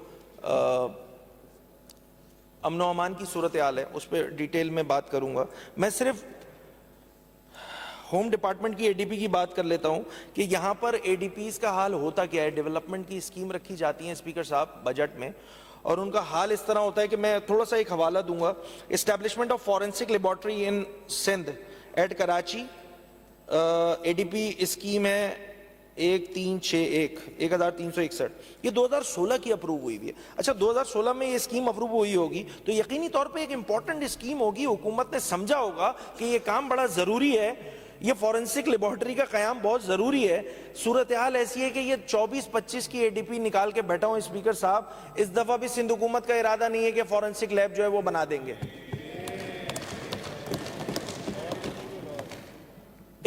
امن و امان کی صورتحال ہے اس پہ ڈیٹیل میں بات کروں گا. میں صرف ہوم ڈپارٹمنٹ کی اے ڈی پی کی بات کر لیتا ہوں کہ یہاں پر اے ڈی پیز کا حال ہوتا کیا ہے. ڈیولپمنٹ کی اسکیم رکھی جاتی ہیں اسپیکر صاحب بجٹ میں, اور ان کا حال اس طرح ہوتا ہے کہ میں تھوڑا سا ایک حوالہ دوں گا. Establishment of forensic laboratory in Sindh at Karachi. A D P scheme ہے 1361 یہ 2016 کی اپروو ہوئی ہے. اچھا 2016 میں یہ اسکیم اپروو ہوئی ہوگی تو یقینی طور پہ ایک امپورٹنٹ اسکیم ہوگی. حکومت نے سمجھا ہوگا کہ یہ کام بڑا ضروری ہے, یہ فورینسک لیبارٹری کا قیام بہت ضروری ہے. صورتحال ایسی ہے کہ یہ 24-25 کی اے ڈی پی نکال کے بیٹھا ہوں اسپیکر صاحب. اس دفعہ بھی سندھ حکومت کا ارادہ نہیں ہے کہ فورینسک لیب جو ہے وہ بنا دیں گے.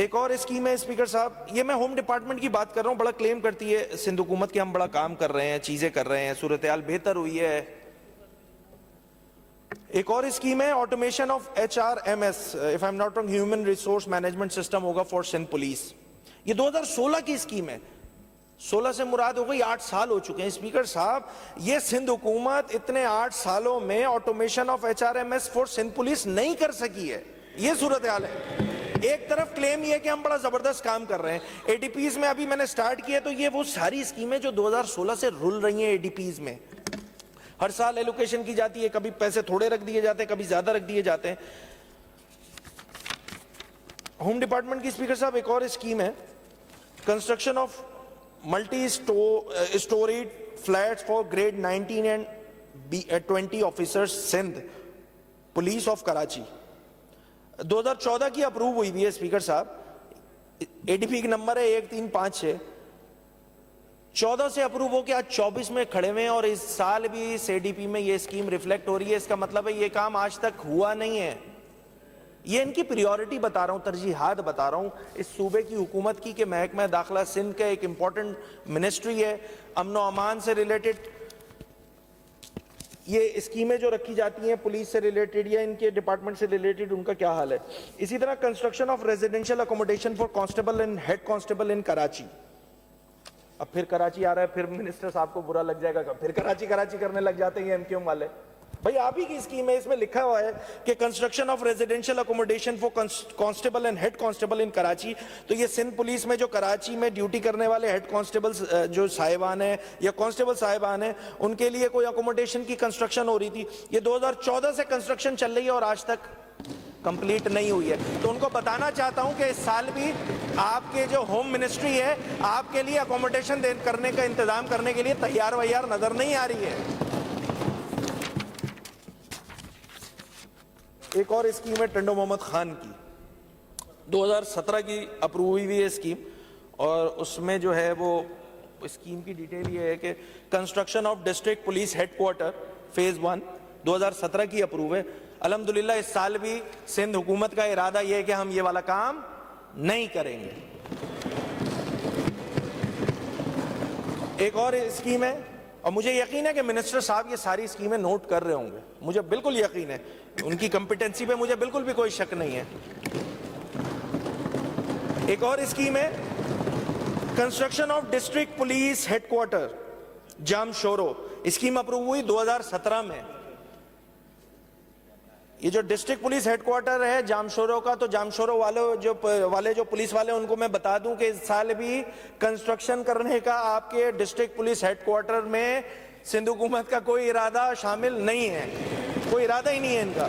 ایک اور اسکیم ہے اسپیکر صاحب, یہ میں ہوم ڈپارٹمنٹ کی بات کر رہا ہوں, بڑا کلیم کرتی ہے سندھ حکومت کہ ہم بڑا کام کر رہے ہیں, چیزیں کر رہے ہیں, صورتحال بہتر ہوئی ہے. ایک اور اسکیم ہے automation of HRMS, if I'm not wrong, human resource management system ہوگا فار سندھ پولیس. یہ 2016 کی اسکیم ہے. 16 سے مراد ہو گئی 8 سال ہو چکے ہیں اسپیکر صاحب. یہ سندھ حکومت اتنے 8 سالوں میں automation of HRMS for Sindh police نہیں کر سکی ہے. یہ صورتحال ہے. ایک طرف کلیم یہ کہ ہم بڑا زبردست کام کر رہے ہیں. اے ڈی پیز میں ابھی میں نے سٹارٹ کیا تو یہ وہ ساری اسکیمیں جو 2016 سے رول رہی ہیں اے ڈی پیز میں. ہر سال ایلوکیشن کی جاتی ہے, کبھی پیسے تھوڑے رکھ دیے جاتے ہیں, کبھی زیادہ رکھ دیے جاتے ہیں. ہوم ڈپارٹمنٹ کی اسپیکر صاحب ایک اور اسکیم ہے construction of multi storeyed flats for grade 19 and 20 officers Sindh police of Karachi. 2014 کی اپروو ہوئی بھی ہے اسپیکر صاحب. اے ڈی پی کا نمبر ہے 1356. 14 سے اپروو ہو کے آج 24 میں کھڑے ہوئے ہیں, اور اس سال بھی اس اے ڈی پی میں یہ اسکیم ریفلیکٹ ہو رہی ہے. اس کا مطلب ہے یہ کام آج تک ہوا نہیں ہے. یہ ان کی پریورٹی بتا رہا ہوں, ترجیحات بتا رہا ہوں اس صوبے کی حکومت کی کہ محکمہ داخلہ سندھ کا ایک امپورٹنٹ منسٹری ہے. امن و امان سے ریلیٹڈ یہ اسکیمیں جو رکھی جاتی ہیں پولیس سے ریلیٹڈ یا ان کے ڈپارٹمنٹ سے ریلیٹڈ, ان کا کیا حال ہے. اسی طرح construction of residential accommodation for constable and head constable in Karachi. اب پھر کراچی آ رہا ہے, پھر منسٹر صاحب کو برا لگ جائے گا, پھر کراچی کرنے لگ جاتے ہیں ایم کیو ایم والے. بھائی آپ ہی کی اسکیم ہے, اس میں لکھا ہوا ہے کہ construction of residential accommodation for constable and head constable in Karachi. تو یہ سندھ پولیس میں جو کراچی میں ڈیوٹی کرنے والے ہیڈ کانسٹیبل جو صاحبان ہیں یا کانسٹیبل صاحبان ہیں ان کے لیے کوئی اکوموڈیشن کی کنسٹرکشن ہو رہی تھی. یہ 2014 سے کنسٹرکشن چل رہی ہے اور آج تک کمپلیٹ نہیں ہوئی ہے. تو ان کو بتانا چاہتا ہوں کہ اس سال بھی آپ کے جو ہوم منسٹری ہے آپ کے لیے اکوموڈیشن کرنے کا انتظام کرنے کے لیے تیار ویار نظر نہیں آ رہی ہے. ایک اور اسکیم ہے ٹنڈو محمد خان کی, 2017 کی اپروو ہوئی ہے اسکیم, اور اس میں جو ہے وہ اسکیم کی ڈیٹیل یہ ہے کہ construction of district police head quarter phase 1 2017 کی اپروو ہے. الحمدللہ اس سال بھی سندھ حکومت کا ارادہ یہ ہے کہ ہم یہ والا کام نہیں کریں گے. ایک اور اسکیم ہے, اور مجھے یقین ہے کہ منسٹر صاحب یہ ساری اسکیمیں نوٹ کر رہے ہوں گے, مجھے بالکل یقین ہے, ان کی کمپیٹنسی پہ مجھے بالکل بھی کوئی شک نہیں ہے. ایک اور اسکیم ہے construction of district police head quarter Jamshoro. Scheme approve ہوئی 2017 میں. یہ جو ڈسٹرکٹ پولیس ہیڈ کوارٹر ہے جام شورو کا, تو جام شورو والے جو پولیس والے ان کو میں بتا دوں کہ اس سال بھی کنسٹرکشن کرنے کا آپ کے ڈسٹرکٹ پولیس ہیڈ کوارٹر میں سندھ حکومت کا کوئی ارادہ شامل نہیں ہے, کوئی ارادہ ہی نہیں ہے ان کا.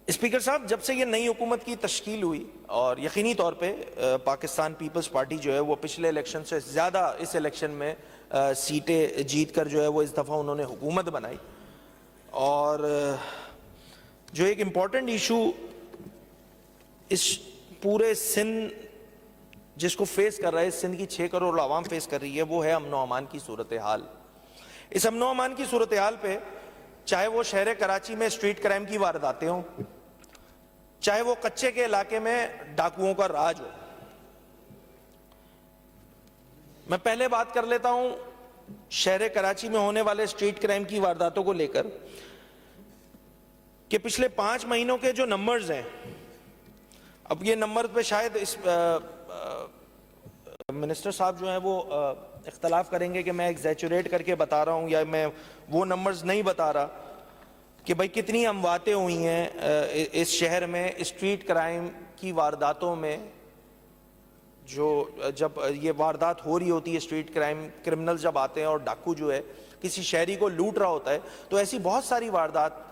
اسپیکر صاحب، جب سے یہ نئی حکومت کی تشکیل ہوئی اور یقینی طور پہ پاکستان پیپلز پارٹی جو ہے وہ پچھلے الیکشن سے زیادہ اس الیکشن میں سیٹیں جیت کر جو ہے وہ اس دفعہ انہوں نے حکومت بنائی، اور جو ایک امپورٹنٹ ایشو اس پورے سندھ جس کو فیس کر رہا ہے، سندھ کی 6 کروڑ عوام فیس کر رہی ہے، وہ ہے امن و امان کی صورتحال۔ اس امن و امان کی صورتحال پہ چاہے وہ شہر کراچی میں اسٹریٹ کرائم کی وارداتیں ہوں، چاہے وہ کچے کے علاقے میں ڈاکوؤں کا راج ہو۔ میں پہلے بات کر لیتا ہوں شہر کراچی میں ہونے والے اسٹریٹ کرائم کی وارداتوں کو لے کر، کہ پچھلے 5 مہینوں کے جو نمبرز ہیں، اب یہ نمبر پہ شاید اس منسٹر صاحب جو ہیں وہ اختلاف کریں گے کہ میں ایگزیچوریٹ کر کے بتا رہا ہوں یا میں وہ نمبرز نہیں بتا رہا کہ بھئی کتنی امواتیں ہوئی ہیں اس شہر میں اسٹریٹ کرائم کی وارداتوں میں۔ جو جب یہ واردات ہو رہی ہوتی ہے، اسٹریٹ کرائم کرمنل جب آتے ہیں اور ڈاکو جو ہے کسی شہری کو لوٹ رہا ہوتا ہے، تو ایسی بہت ساری واردات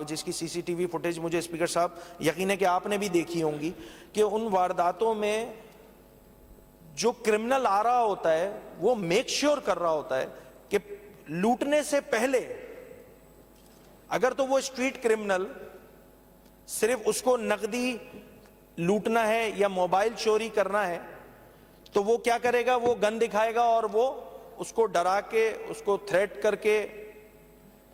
جس کی سی سی ٹی وی فوٹیج مجھے اسپیکر صاحب یقین ہے کہ آپ نے بھی دیکھی ہوں گی، کہ ان وارداتوں میں جو کرمنل آ رہا ہوتا ہے وہ میک شیور کر رہا ہوتا ہے کہ لوٹنے سے پہلے اگر تو وہ اسٹریٹ کرمنل صرف اس کو نقدی لوٹنا ہے یا موبائل چوری کرنا ہے تو وہ کیا کرے گا، وہ گن دکھائے گا اور وہ اس کو ڈرا کے، اس کو تھریٹ کر کے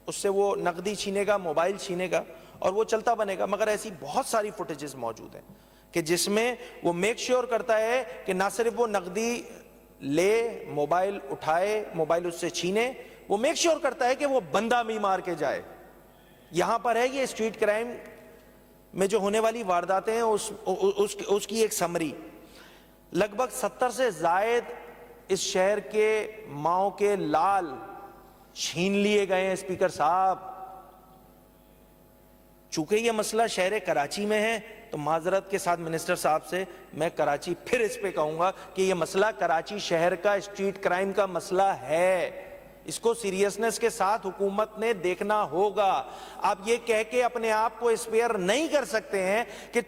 اس سے وہ نقدی چھینے گا، موبائل چھینے گا اور وہ چلتا بنے گا۔ مگر ایسی بہت ساری فوٹیجز موجود ہیں کہ جس میں وہ میک شیور کرتا ہے کہ نہ صرف وہ نقدی لے، موبائل اٹھائے، موبائل اس سے چھینے، وہ میک شیور کرتا ہے کہ وہ بندہ بھی مار کے جائے۔ یہاں پر ہے یہ اسٹریٹ کرائم میں جو ہونے والی وارداتیں ہیں اس کی ایک سمری۔ لگ بھگ 70 سے زائد اس شہر کے ماؤں کے لال چھین لیے گئے ہیں اسپیکر صاحب۔ چونکہ یہ مسئلہ شہر کراچی میں ہے تو معذرت کے ساتھ منسٹر صاحب سے میں کراچی پھر اس پہ کہوں گا کہ یہ مسئلہ کراچی شہر کا اسٹریٹ کرائم کا مسئلہ ہے، اس کو سیریسنس کے ساتھ حکومت نے دیکھنا ہوگا۔ آپ یہ کہہ کے اپنے آپ کو اسپیئر نہیں کر سکتے ہیں کہ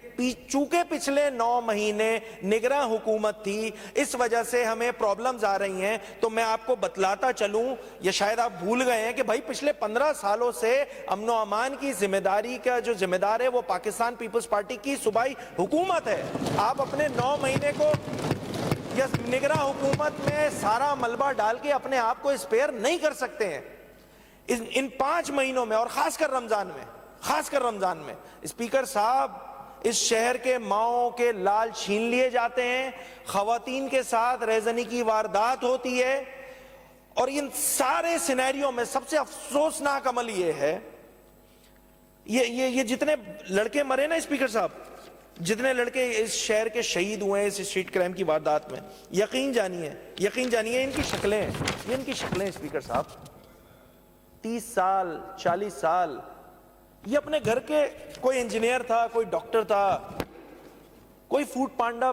چونکہ پچھلے 9 مہینے نگراں حکومت تھی اس وجہ سے ہمیں پرابلمز آ رہی ہیں۔ تو میں آپ کو بتلاتا چلوں، یا شاید آپ بھول گئے ہیں، کہ بھائی پچھلے 15 سالوں سے امن و امان کی ذمہ داری کا جو ذمہ دار ہے وہ پاکستان پیپلز پارٹی کی صوبائی حکومت ہے۔ آپ اپنے 9 مہینے کو نگراں حکومت میں سارا ملبہ ڈال کے اپنے آپ کو اسپیئر نہیں کر سکتے ہیں۔ ان 5 مہینوں میں اور خاص کر رمضان میں اسپیکر صاحب اس شہر کے ماؤں کے لال چھین لیے جاتے ہیں، خواتین کے ساتھ ریزنی کی واردات ہوتی ہے، اور ان سارے سینیریو میں سب سے افسوسناک عمل یہ ہے، یہ جتنے لڑکے مرے نا اسپیکر صاحب، جتنے لڑکے اس شہر کے شہید ہوئے ہیں اس اسٹریٹ کرائم کی واردات میں، یقین جانیے ان کی شکلیں ہیں، یہ ان کی شکلیں اسپیکر صاحب 30 سال 40 سال، یہ اپنے گھر کے کوئی انجینئر تھا، کوئی ڈاکٹر تھا، کوئی فوڈ پانڈا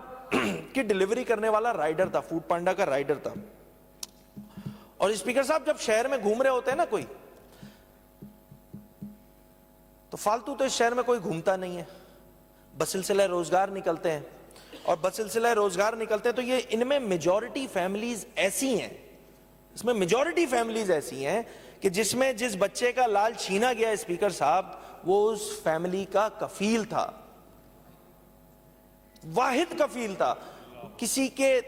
کی ڈیلیوری کرنے والا رائڈر تھا، فوڈ پانڈا کا رائڈر تھا۔ اور اسپیکر صاحب جب شہر میں گھوم رہے ہوتے ہیں نا کوئی، تو فالتو تو اس شہر میں کوئی گھومتا نہیں ہے، بسلسلہ روزگار نکلتے ہیں، اور بسلسلہ روزگار نکلتے ہیں تو یہ ان میں میجورٹی فیملیز ایسی ہیں، اس میں میجورٹی فیملیز ایسی ہیں کہ جس میں جس بچے کا لال چھینا گیا اسپیکر صاحب وہ اس فیملی کا کفیل تھا، واحد کفیل تھا۔ کسی کے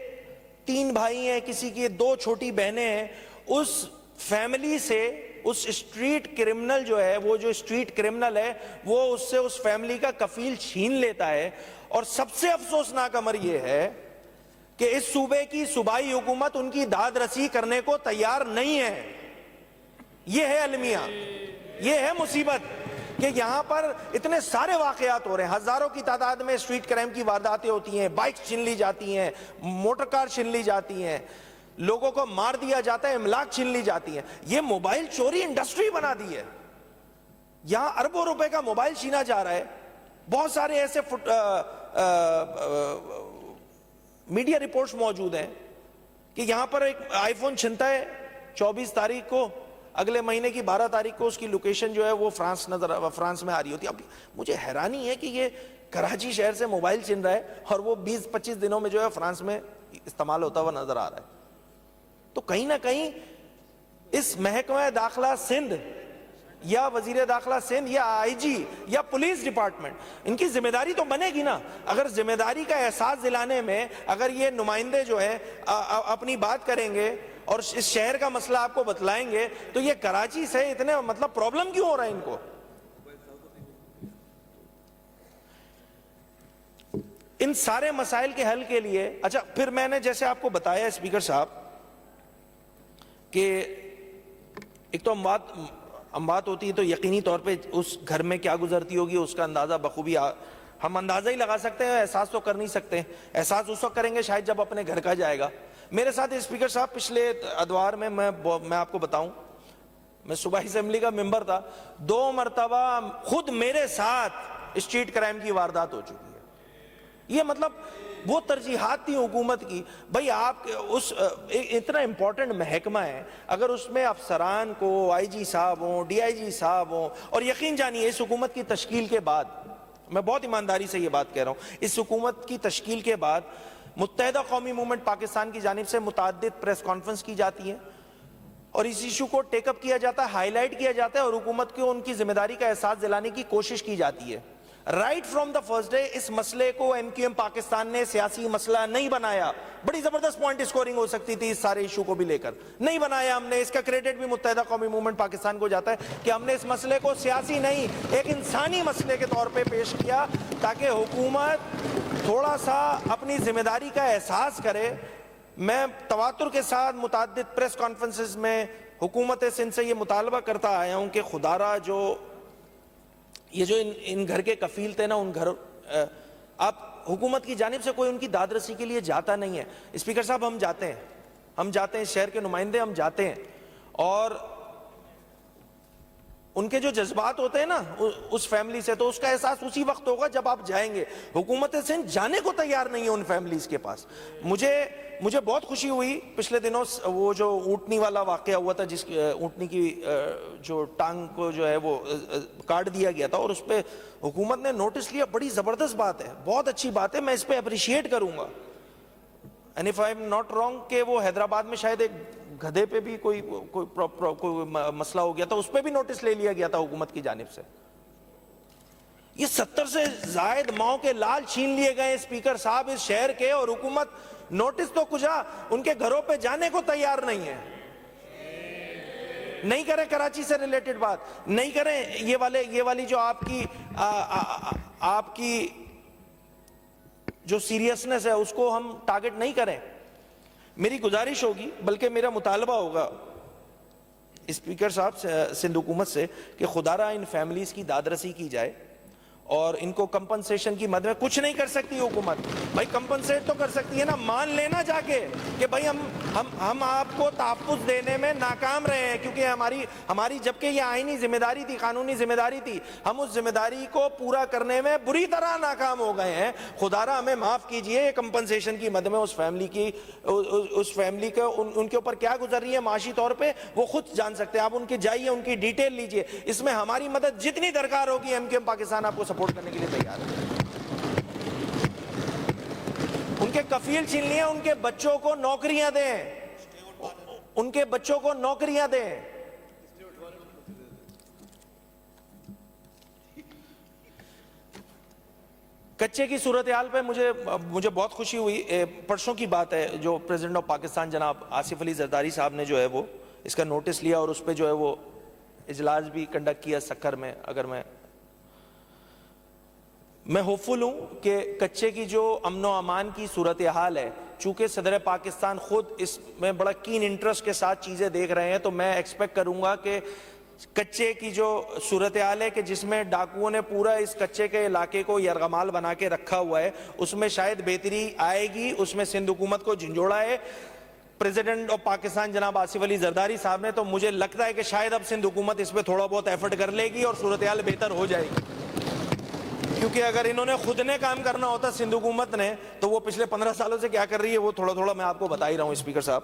3 بھائی ہیں، کسی کی 2 چھوٹی بہنیں ہیں، اس فیملی سے اس اسٹریٹ کرمنل جو ہے، وہ جو اسٹریٹ کرمنل ہے وہ اس سے اس فیملی کا کفیل چھین لیتا ہے۔ اور سب سے افسوسناک امر یہ ہے کہ اس صوبے کی صوبائی حکومت ان کی داد رسی کرنے کو تیار نہیں ہے۔ یہ ہے المیہ، یہ ہے مصیبت کہ یہاں پر اتنے سارے واقعات ہو رہے ہیں، ہزاروں کی تعداد میں اسٹریٹ کرائم کی وارداتیں ہوتی ہیں، بائکس چھین لی جاتی ہیں، موٹر کار چھین لی جاتی ہیں، لوگوں کو مار دیا جاتا ہے، املاک چھین لی جاتی ہیں۔ یہ موبائل چوری انڈسٹری بنا دی ہے، یہاں اربوں روپے کا موبائل چھینا جا رہا ہے۔ بہت سارے ایسے میڈیا رپورٹس موجود ہیں کہ یہاں پر ایک آئی فون چھنتا ہے 24 تاریخ کو، اگلے مہینے کی 12 تاریخ کو اس کی لوکیشن جو ہے وہ فرانس میں آ رہی ہوتی ہے. اب مجھے حیرانی ہے کہ یہ کراچی شہر سے موبائل چھن رہا ہے اور وہ 20-25 دنوں میں جو ہے فرانس میں استعمال ہوتا ہوا نظر آ رہا ہے. تو کہیں نہ کہیں اس محکمہ داخلہ سندھ یا وزیر داخلہ سندھ یا آئی جی یا پولیس ڈپارٹمنٹ، ان کی ذمہ داری تو بنے گی نا. اگر ذمہ داری کا احساس دلانے میں اگر یہ نمائندے جو ہے اپنی بات کریں گے اور اس شہر کا مسئلہ آپ کو بتلائیں گے تو یہ کراچی سے اتنے مطلب پرابلم کیوں ہو رہا ہے ان کو؟ ان سارے مسائل کے حل کے لیے اچھا پھر میں نے جیسے آپ کو بتایا اسپیکر صاحب کہ ایک تو اموات ہوتی ہے تو یقینی طور پہ اس گھر میں کیا گزرتی ہوگی اس کا اندازہ بخوبی ہم اندازہ ہی لگا سکتے ہیں، احساس تو کر نہیں سکتے. احساس اس وقت کریں گے شاید جب اپنے گھر کا جائے گا. میرے ساتھ اسپیکر صاحب پچھلے ادوار میں آپ کو بتاؤں، میں صوبائی اسمبلی کا ممبر تھا، 2 مرتبہ خود میرے ساتھ اسٹریٹ کرائم کی واردات ہو چکی ہے. یہ مطلب وہ ترجیحات تھی حکومت کی. بھائی آپ اس اتنا امپورٹنٹ محکمہ ہے، اگر اس میں افسران کو آئی جی صاحب ہوں، ڈی آئی جی صاحب ہوں، اور یقین جانیے اس حکومت کی تشکیل کے بعد، میں بہت ایمانداری سے یہ بات کہہ رہا ہوں، اس حکومت کی تشکیل کے بعد متحدہ قومی موومنٹ پاکستان کی جانب سے متعدد پریس کانفرنس کی جاتی ہے اور اس ایشو کو ٹیک اپ کیا جاتا ہے، ہائی لائٹ کیا جاتا ہے اور حکومت کو ان کی ذمہ داری کا احساس دلانے کی کوشش کی جاتی ہے. Right from the first day اس مسئلے کو ایم کیو ایم پاکستان نے سیاسی مسئلہ نہیں بنایا. بڑی زبردست پوائنٹ اسکورنگ ہو سکتی تھی اس سارے ایشو کو بھی لے کر، نہیں بنایا ہم نے. اس کا کریڈٹ بھی متحدہ قومی موومنٹ پاکستان کو جاتا ہے کہ ہم نے اس مسئلے کو سیاسی نہیں ایک انسانی مسئلے کے طور پہ پیش کیا تاکہ حکومت تھوڑا سا اپنی ذمہ داری کا احساس کرے. میں تواتر کے ساتھ متعدد پریس کانفرنسز میں حکومت سندھ سے یہ مطالبہ کرتا آیا ہوں کہ خدا را یہ جو ان گھر کے کفیل تھے نا، ان گھر آپ حکومت کی جانب سے کوئی ان کی داد رسی کے لیے جاتا نہیں ہے. اسپیکر صاحب ہم جاتے ہیں شہر کے نمائندے ہم جاتے ہیں اور ان کے جو جذبات ہوتے ہیں نا اس فیملی سے، تو اس کا احساس اسی وقت ہوگا جب آپ جائیں گے. حکومت سندھ جانے کو تیار نہیں ہے ان فیملیز کے پاس. مجھے بہت خوشی ہوئی پچھلے دنوں وہ جو اونٹنی والا واقعہ ہوا تھا، جس اونٹنی کی جو ٹانگ کو جو ہے وہ کاٹ دیا گیا تھا اور اس پہ حکومت نے نوٹس لیا. بڑی زبردست بات ہے، بہت اچھی بات ہے، میں اس پہ اپریشیٹ کروں گا. And if I am not wrong کہ وہ حیدرآباد میں شاید ایک گدھے پہ بھی کوئی مسئلہ ہو گیا تھا، اس پہ بھی نوٹس لے لیا گیا تھا حکومت کی جانب سے. یہ 70 سے زائد ماؤں کے لال چھین لیے گئے اسپیکر صاحب اس شہر کے، اور حکومت نوٹس تو کچھ ان کے گھروں پہ جانے کو تیار نہیں ہے. نہیں کریں کراچی سے ریلیٹڈ بات، نہیں کریں یہ والی جو آپ کی جو سیریسنس ہے اس کو ہم ٹارگٹ نہیں کریں. میری گزارش ہوگی، بلکہ میرا مطالبہ ہوگا اسپیکر صاحب سندھ حکومت سے کہ خدا را ان فیملیز کی داد رسی کی جائے اور ان کو کمپنسیشن کی مد میں کچھ نہیں کر سکتی حکومت. بھائی کمپنسیٹ تو کر سکتی ہے نا، مان لینا جا کے کہ بھائی ہم آپ کو تحفظ دینے میں ناکام رہے ہیں کیونکہ ہماری جبکہ یہ آئینی ذمہ داری تھی، قانونی ذمہ داری تھی، ہم اس ذمہ داری کو پورا کرنے میں بری طرح ناکام ہو گئے ہیں. خدا را ہمیں معاف کیجئے. یہ کمپنسیشن کی مد میں اس فیملی کا ان کے اوپر کیا گزر رہی ہے معاشی طور پہ وہ خود جان سکتے ہیں. آپ ان کے جائیے، ان کی ڈیٹیل لیجئے. اس میں ہماری مدد جتنی درکار ہوگی ایم کیو ایم پاکستان آپ کو سپورٹ کرنے کے لیے تیار ہے. ان کے کفیل چھین لیے، ان کے بچوں کو نوکریاں دیں، ان کے بچوں کو نوکریاں دیں. کچے کی صورتحال پہ مجھے بہت خوشی ہوئی. پرسوں کی بات ہے جو پریزیڈنٹ آف پاکستان جناب آصف علی زرداری صاحب نے جو ہے وہ اس کا نوٹس لیا اور اس پہ جو ہے وہ اجلاس بھی کنڈکٹ کیا سکھر میں. اگر میں ہوپفل ہوں کہ کچے کی جو امن و امان کی صورتحال ہے، چونکہ صدر پاکستان خود اس میں بڑا کین انٹرسٹ کے ساتھ چیزیں دیکھ رہے ہیں، تو میں ایکسپیکٹ کروں گا کہ کچے کی جو صورتحال ہے کہ جس میں ڈاکوؤں نے پورا اس کچے کے علاقے کو یرغمال بنا کے رکھا ہوا ہے، اس میں شاید بہتری آئے گی. اس میں سندھ حکومت کو جھنجھوڑا ہے پریزیڈنٹ آف پاکستان جناب آصف علی زرداری صاحب نے، تو مجھے لگتا ہے کہ شاید اب سندھ حکومت اس پہ تھوڑا بہت ایفرٹ کر لے گی اور صورتحال بہتر ہو جائے گی. کیونکہ اگر انہوں نے خود نے کام کرنا ہوتا سندھ حکومت نے، تو وہ پچھلے 15 سالوں سے کیا کر رہی ہے وہ تھوڑا میں آپ کو بتا ہی رہا ہوں اسپیکر صاحب.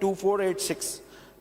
2486,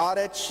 RHC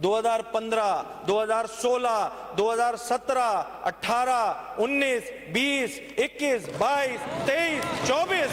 2015, 2016, 2017, 18, 19, 20, 21, 22, 23, 24,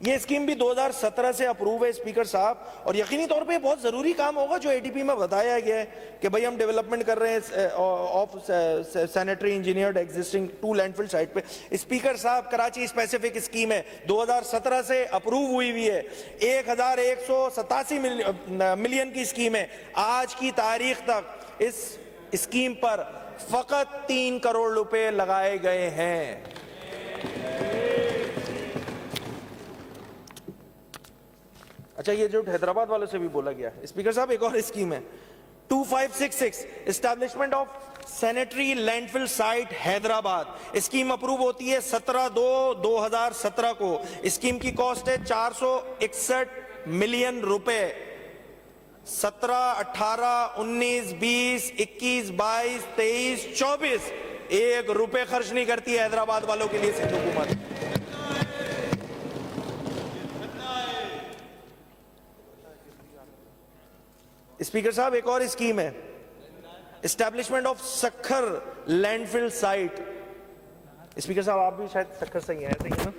یہ اسکیم بھی 2017 سے اپروو ہے اسپیکر صاحب, اور یقینی طور پہ بہت ضروری کام ہوگا جو ADP میں بتایا گیا ہے کہ بھئی ہم ڈیولپمنٹ کر رہے ہیں of sanitary engineered existing 2 landfill site پہ. اسپیکر صاحب کراچی اسپیسیفک اسکیم ہے, 2017 سے اپروو ہوئی ہے, 1187 ملین کی اسکیم ہے. آج کی تاریخ تک اس اسکیم پر فقط 3 کروڑ روپے لگائے گئے ہیں. اچھا, یہ جو حیدرآباد والوں سے بھی بولا گیا اسپیکر صاحب, ایک اور اسکیم ہے 2566 establishment of sanitary landfill site Hyderabad. Scheme approve ہوتی ہے 17/2/2017 کو. اسکیم کی کاسٹ ہے 461 ملین روپے. 17, 18, 19, 20, 21, 22, 23, 24 1 روپے خرچ نہیں کرتی ہے حیدرآباد والوں کے لیے سندھ حکومت. اسپیکر صاحب ایک اور اسکیم ہے establishment of Sukkur landfill site. Speaker صاحب آپ بھی شاید سکھر سے ہی ہیں, ایسے ہی نا؟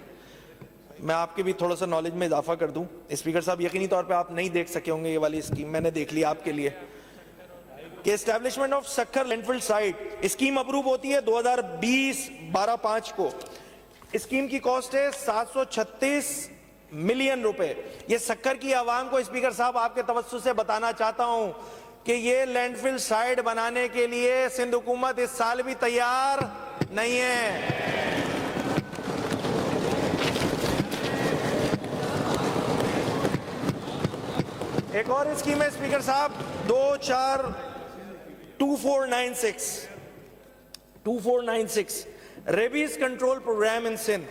میں آپ کے بھی تھوڑا سا نالج میں اضافہ کر دوں. اسپیکر صاحب یقینی طور پہ آپ نہیں دیکھ سکے ہوں گے یہ والی اسکیم, میں نے دیکھ لی آپ کے لیے, کہ establishment of Sukkur landfill site. Scheme approve ہوتی ہے 2020-12/5 کو. اسکیم کی کاسٹ ہے 736 ملین روپے. یہ سکھر کی عوام کو اسپیکر صاحب آپ کے توسط سے بتانا چاہتا ہوں کہ یہ لینڈ فل سائٹ بنانے کے لیے سندھ حکومت اس سال بھی تیار نہیں ہے. ایک اور اسکیم ہے اسپیکر صاحب 2496 ریبیز کنٹرول پروگرام ان سندھ.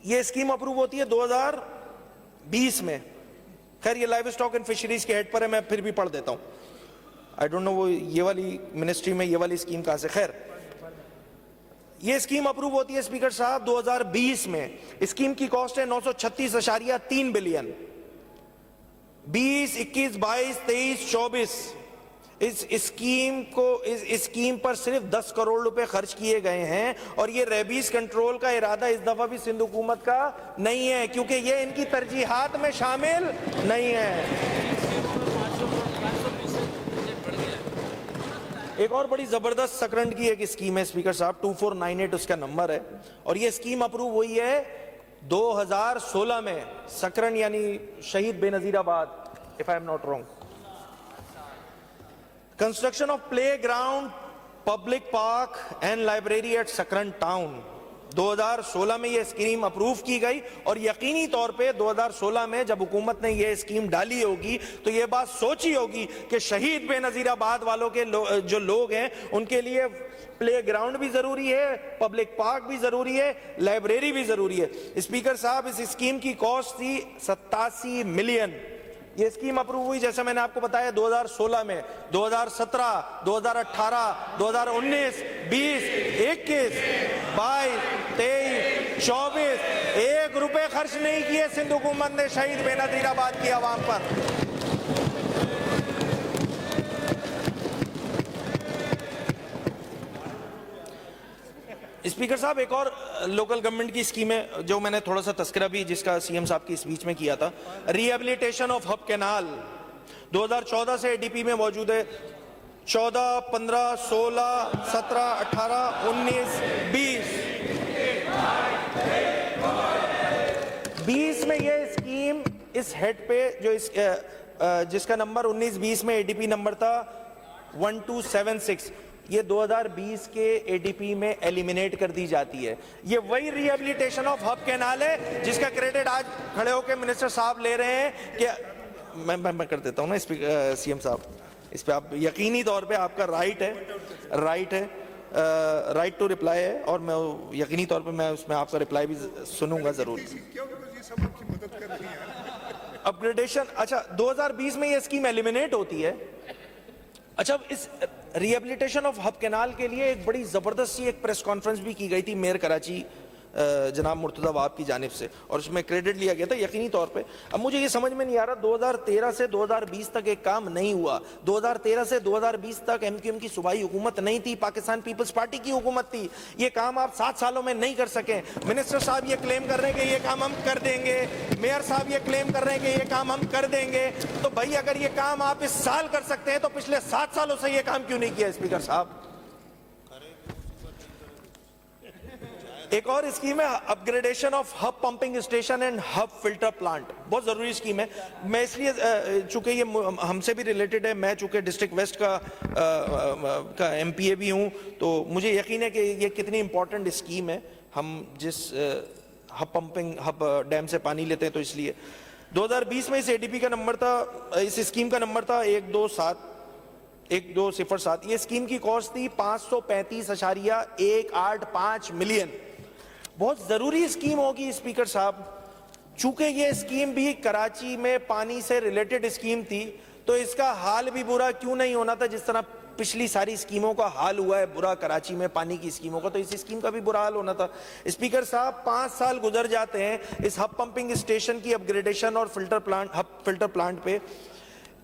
یہ اسکیم اپروو ہوتی ہے 2020 میں. خیر یہ لائیو اسٹاک اینڈ فشریز کے ہیڈ پر ہے, میں پھر بھی پڑھ دیتا ہوں. آئی ڈونٹ نو وہ یہ والی منسٹری میں یہ والی اسکیم کہاں سے. خیر یہ اسکیم اپروو ہوتی ہے اسپیکر صاحب 2020 میں. اسکیم کی کاسٹ ہے 936.3 بلین. 20, 21, 22, 23, 24 اس اسکیم پر صرف 10 کروڑ روپے خرچ کیے گئے ہیں. اور یہ ریبیز کنٹرول کا ارادہ اس دفعہ بھی سندھ حکومت کا نہیں ہے, کیونکہ یہ ان کی ترجیحات میں شامل نہیں ہے. ایک اور بڑی زبردست سکرنٹ کی ایک اسکیم ہے اسپیکر صاحب 2498 اس کا نمبر ہے, اور یہ اسکیم اپروو ہوئی ہے 2016 میں. سکرن یعنی شہید بے نظیر آباد, if I am not wrong. Construction of playground, public park and library at Sakran town. 2016 میں یہ اسکیم اپروو کی گئی, اور یقینی طور پہ 2016 میں جب حکومت نے یہ اسکیم ڈالی ہوگی تو یہ بات سوچی ہوگی کہ شہید بے نظیر آباد والوں کے جو لوگ ہیں ان کے لیے پلے گراؤنڈ بھی ضروری ہے, پبلک پارک بھی ضروری ہے, لائبریری بھی ضروری ہے. اسپیکر صاحب اس اسکیم کی کاسٹ تھی 87 ملین. یہ اسکیم اپروو ہوئی جیسے میں نے آپ کو بتایا 2016 میں. 2017, 2018, 2019, 20, 21, 22, 23, 24 1 روپے خرچ نہیں کیے سندھ حکومت نے شہید بے نظیر آباد کی عوام پر. اسپیکر صاحب ایک اور لوکل گورنمنٹ کی اسکیم ہے جو میں نے تھوڑا سا تذکرہ بھی جس کا سی ایم صاحب کی اسپیچ میں کیا تھا, ری ایبلیٹیشن آف ہب کینال. 2014 سے ADP میں موجود ہے. 14, 15, 16, 17, 18, 19, 20 میں یہ اسکیم اس ہیڈ پہ جو جس کا نمبر 19-20 میں ADP نمبر تھا 1276, یہ 2020 کے ADP میں ایلیمینیٹ کر دی جاتی ہے. یہ وہی ری ایبلیٹیشن آف ہب کینال ہے جس کا کریڈٹ آج کھڑے ہو کے منسٹر صاحب لے رہے ہیں کہ میں کر دیتا ہوں نا سی ایم صاحب, اس پہ آپ یقینی طور پہ آپ کا رائٹ ٹو رپلائی ہے, اور میں یقینی طور پہ میں اس میں آپ کا رپلائی بھی سنوں گا ضرور. اپگریڈیشن, اچھا 2020 میں یہ اسکیم ایلیمینیٹ ہوتی ہے. اچھا اس ری ایبلیٹیشن آف ہب کینال کے لیے ایک بڑی زبردست سی ایک پریس کانفرنس بھی کی گئی تھی میئر کراچی جناب مرتضی وہاب کی جانب سے، اور اس میں کریڈٹ لیا گیا تھا یقینی طور پہ۔ اب مجھے یہ سمجھ میں نہیں آ رہا 2013 سے 2020 تک ایک کام نہیں ہوا، 2013 سے 2020 تک ایم کیو ایم کی صوبائی حکومت نہیں تھی، پاکستان پیپلز پارٹی کی حکومت تھی، یہ کام آپ 7 سالوں میں نہیں کر سکے۔ منسٹر صاحب یہ کلیم کر رہے ہیں کہ یہ کام ہم کر دیں گے، میئر صاحب یہ کلیم کر رہے ہیں کہ یہ کام ہم کر دیں گے، تو بھائی اگر یہ کام آپ اس سال کر سکتے ہیں تو پچھلے 7 سالوں سے یہ کام کیوں نہیں کیا اسپیکر صاحب؟ ایک اور اسکیم ہے upgradation of Hub pumping station and Hub filter plant, بہت ضروری اسکیم ہے۔ میں اس لیے چونکہ یہ ہم سے بھی ریلیٹڈ ہے، میں چونکہ ڈسٹرکٹ ویسٹ کا ایم پی اے بھی ہوں، تو مجھے یقین ہے کہ یہ کتنی امپورٹنٹ اسکیم ہے۔ ہم جس ہب پمپنگ ہب ڈیم سے پانی لیتے ہیں، تو اس لیے 2020 میں اس اے ڈی پی کا نمبر تھا، اس اسکیم کا نمبر تھا 1207۔ یہ اسکیم کی کاسٹ تھی 535.185 ملین۔ بہت ضروری اسکیم ہوگی اسپیکر صاحب، چونکہ یہ اسکیم بھی کراچی میں پانی سے ریلیٹڈ اسکیم تھی، تو اس کا حال بھی برا کیوں نہیں ہونا تھا جس طرح پچھلی ساری اسکیموں کا حال ہوا ہے برا کراچی میں پانی کی اسکیموں کا، تو اس اسکیم کا بھی برا حال ہونا تھا۔ اسپیکر صاحب 5 سال گزر جاتے ہیں اس ہب پمپنگ اسٹیشن کی اپ گریڈیشن اور فلٹر پلانٹ پہ،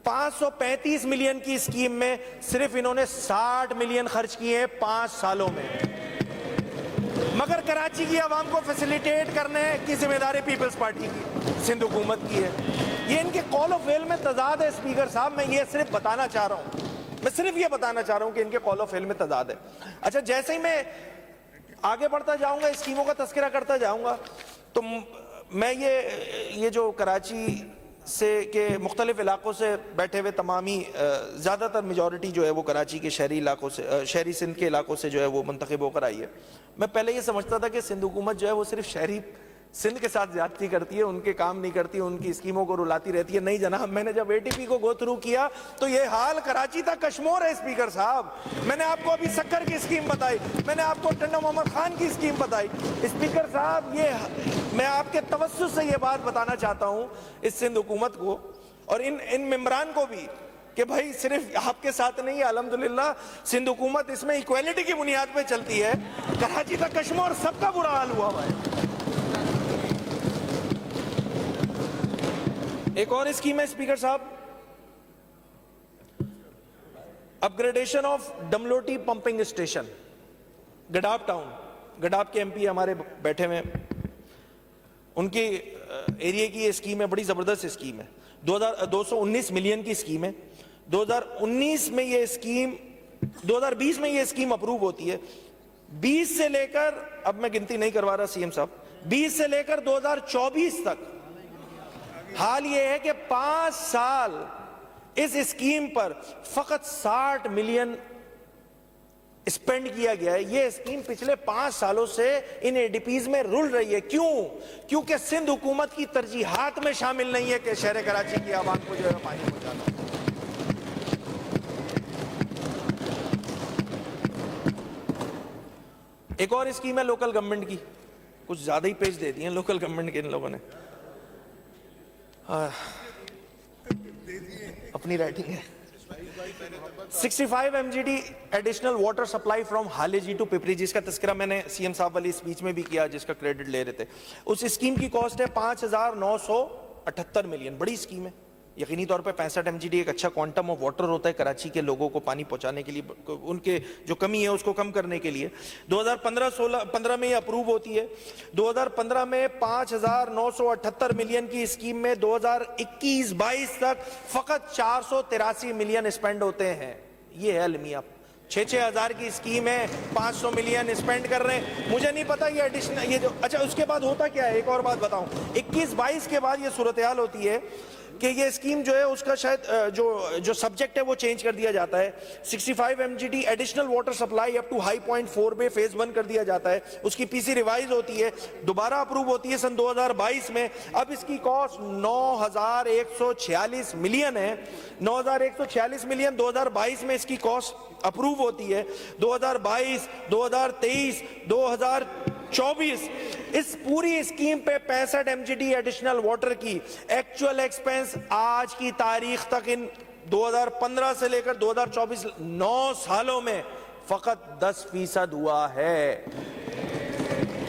535 ملین کی اسکیم میں صرف انہوں نے 60 ملین خرچ کیے ہیں 5 سالوں میں، مگر کراچی کی عوام کو فیسیلیٹیٹ کرنے کی ذمہ داری پیپلز پارٹی کی، سندھ حکومت کی ہے۔ یہ ان کے قول و فعل میں تضاد ہے اسپیکر صاحب، میں یہ صرف بتانا چاہ رہا ہوں، کہ ان کے قول و فعل میں تضاد ہے۔ اچھا، جیسے ہی میں آگے بڑھتا جاؤں گا، اسکیموں کا تذکرہ کرتا جاؤں گا، تو میں یہ جو کراچی سے کے مختلف علاقوں سے بیٹھے ہوئے تمامی زیادہ تر میجورٹی جو ہے وہ کراچی کے شہری علاقوں سے، شہری سندھ کے علاقوں سے جو ہے وہ منتخب ہو کر آئی ہے۔ میں پہلے یہ سمجھتا تھا کہ سندھ حکومت جو ہے وہ صرف شہری سندھ کے ساتھ زیادتی کرتی ہے، ان کے کام نہیں کرتی، ان کی اسکیموں کو رلاتی رہتی ہے۔ نہیں جناب، میں نے جب اے ٹی پی کو گو تھرو کیا تو یہ حال کراچی تک کشمور ہے اسپیکر صاحب۔ میں نے آپ کو ابھی سکر کی اسکیم بتائی، میں نے آپ کو ٹنڈا محمد خان کی اسکیم بتائی۔ اسپیکر صاحب، یہ میں آپ کے توسط سے یہ بات بتانا چاہتا ہوں اس سندھ حکومت کو اور ان ممبران کو بھی کہ بھائی صرف آپ کے ساتھ نہیں ہے، الحمدللہ سندھ حکومت اس میں ایکویلٹی کی بنیاد پہ چلتی ہے۔ کراچی تک کشمور سب کا برا حال ہوا ہے۔ ایک اور اسکیم ہے اسپیکر صاحب، upgradation of Dumloti pumping station, Gadap town, Gadap کے ایم پی ہمارے بیٹھے ہوئے، ان کے ایریے کی یہ اسکیم ہے، بڑی زبردست اسکیم ہے، 219 ملین کی اسکیم ہے۔ 2019 میں یہ اسکیم 2020 میں یہ اسکیم اپروو ہوتی ہے، 20 سے لے کر، اب میں گنتی نہیں کروا رہا سی ایم صاحب، 20 سے لے کر 2024 تک حال یہ ہے کہ 5 سال اس اسکیم پر فقط 60 ملین اسپینڈ کیا گیا ہے۔ یہ اسکیم پچھلے 5 سالوں سے ان اے ڈی پیز میں رول رہی ہے۔ کیونکہ سندھ حکومت کی ترجیحات میں شامل نہیں ہے کہ شہر کراچی کی عوام کو جو ہے پانی پہنچانا۔ ایک اور اسکیم ہے لوکل گورنمنٹ کی، کچھ زیادہ ہی پیج دے دیے ہیں لوکل گورنمنٹ کے ان لوگوں نے، اپنی رائٹنگ ہے۔ 65 MGD additional water supply from حالے جی ٹو پپری، جس کا تذکرہ میں نے سی ایم صاحب والی اسپیچ میں بھی کیا، جس کا کریڈٹ لے رہے تھے۔ اس اسکیم کی کاسٹ ہے 5,978 ملین، بڑی اسکیم ہے۔ یقینی طور پہ 65 MGD ایک اچھا کوانٹم آف واٹر ہوتا ہے کراچی کے لوگوں کو پانی پہنچانے کے لیے، ان کے جو کمی ہے اس کو کم کرنے کے لیے۔ 2015 میں یہ اپروو ہوتی ہے۔ 2015 میں 5,978 ملین کی اسکیم میں 2021-22 تک فقط 483 ملین اسپینڈ ہوتے ہیں۔ یہ ہے المیہ، 6,000 کی اسکیم ہے، 500 ملین اسپینڈ کر رہے ہیں۔ مجھے نہیں پتا یہ ایڈیشنل یہ جو اچھا اس کے بعد ہوتا کیا ہے، ایک اور بات بتاؤں، 21-22 کے بعد یہ صورتحال ہوتی ہے کہ یہ اسکیم جو ہے اس کا شاید جو سبجیکٹ ہے وہ چینج کر دیا جاتا ہے۔ 65 MGD additional water supply up to high point 4 B phase 1 کر دیا جاتا ہے، اس کی پی سی ریوائز ہوتی ہے، دوبارہ اپروو ہوتی ہے سن 2022 میں۔ اب اس کی کاسٹ 9,146 ملین ہے، 9,146 ملین 2022 میں اس کی کاسٹ اپروو ہوتی ہے۔ 2022 2023 2024 اس پوری اسکیم پہ 65 MGD ایڈیشنل واٹر کی ایکچوئل ایکسپینس آج کی تاریخ تک ان 2015 سے لے کر 2024 9 سالوں میں فقط 10% ہوا ہے۔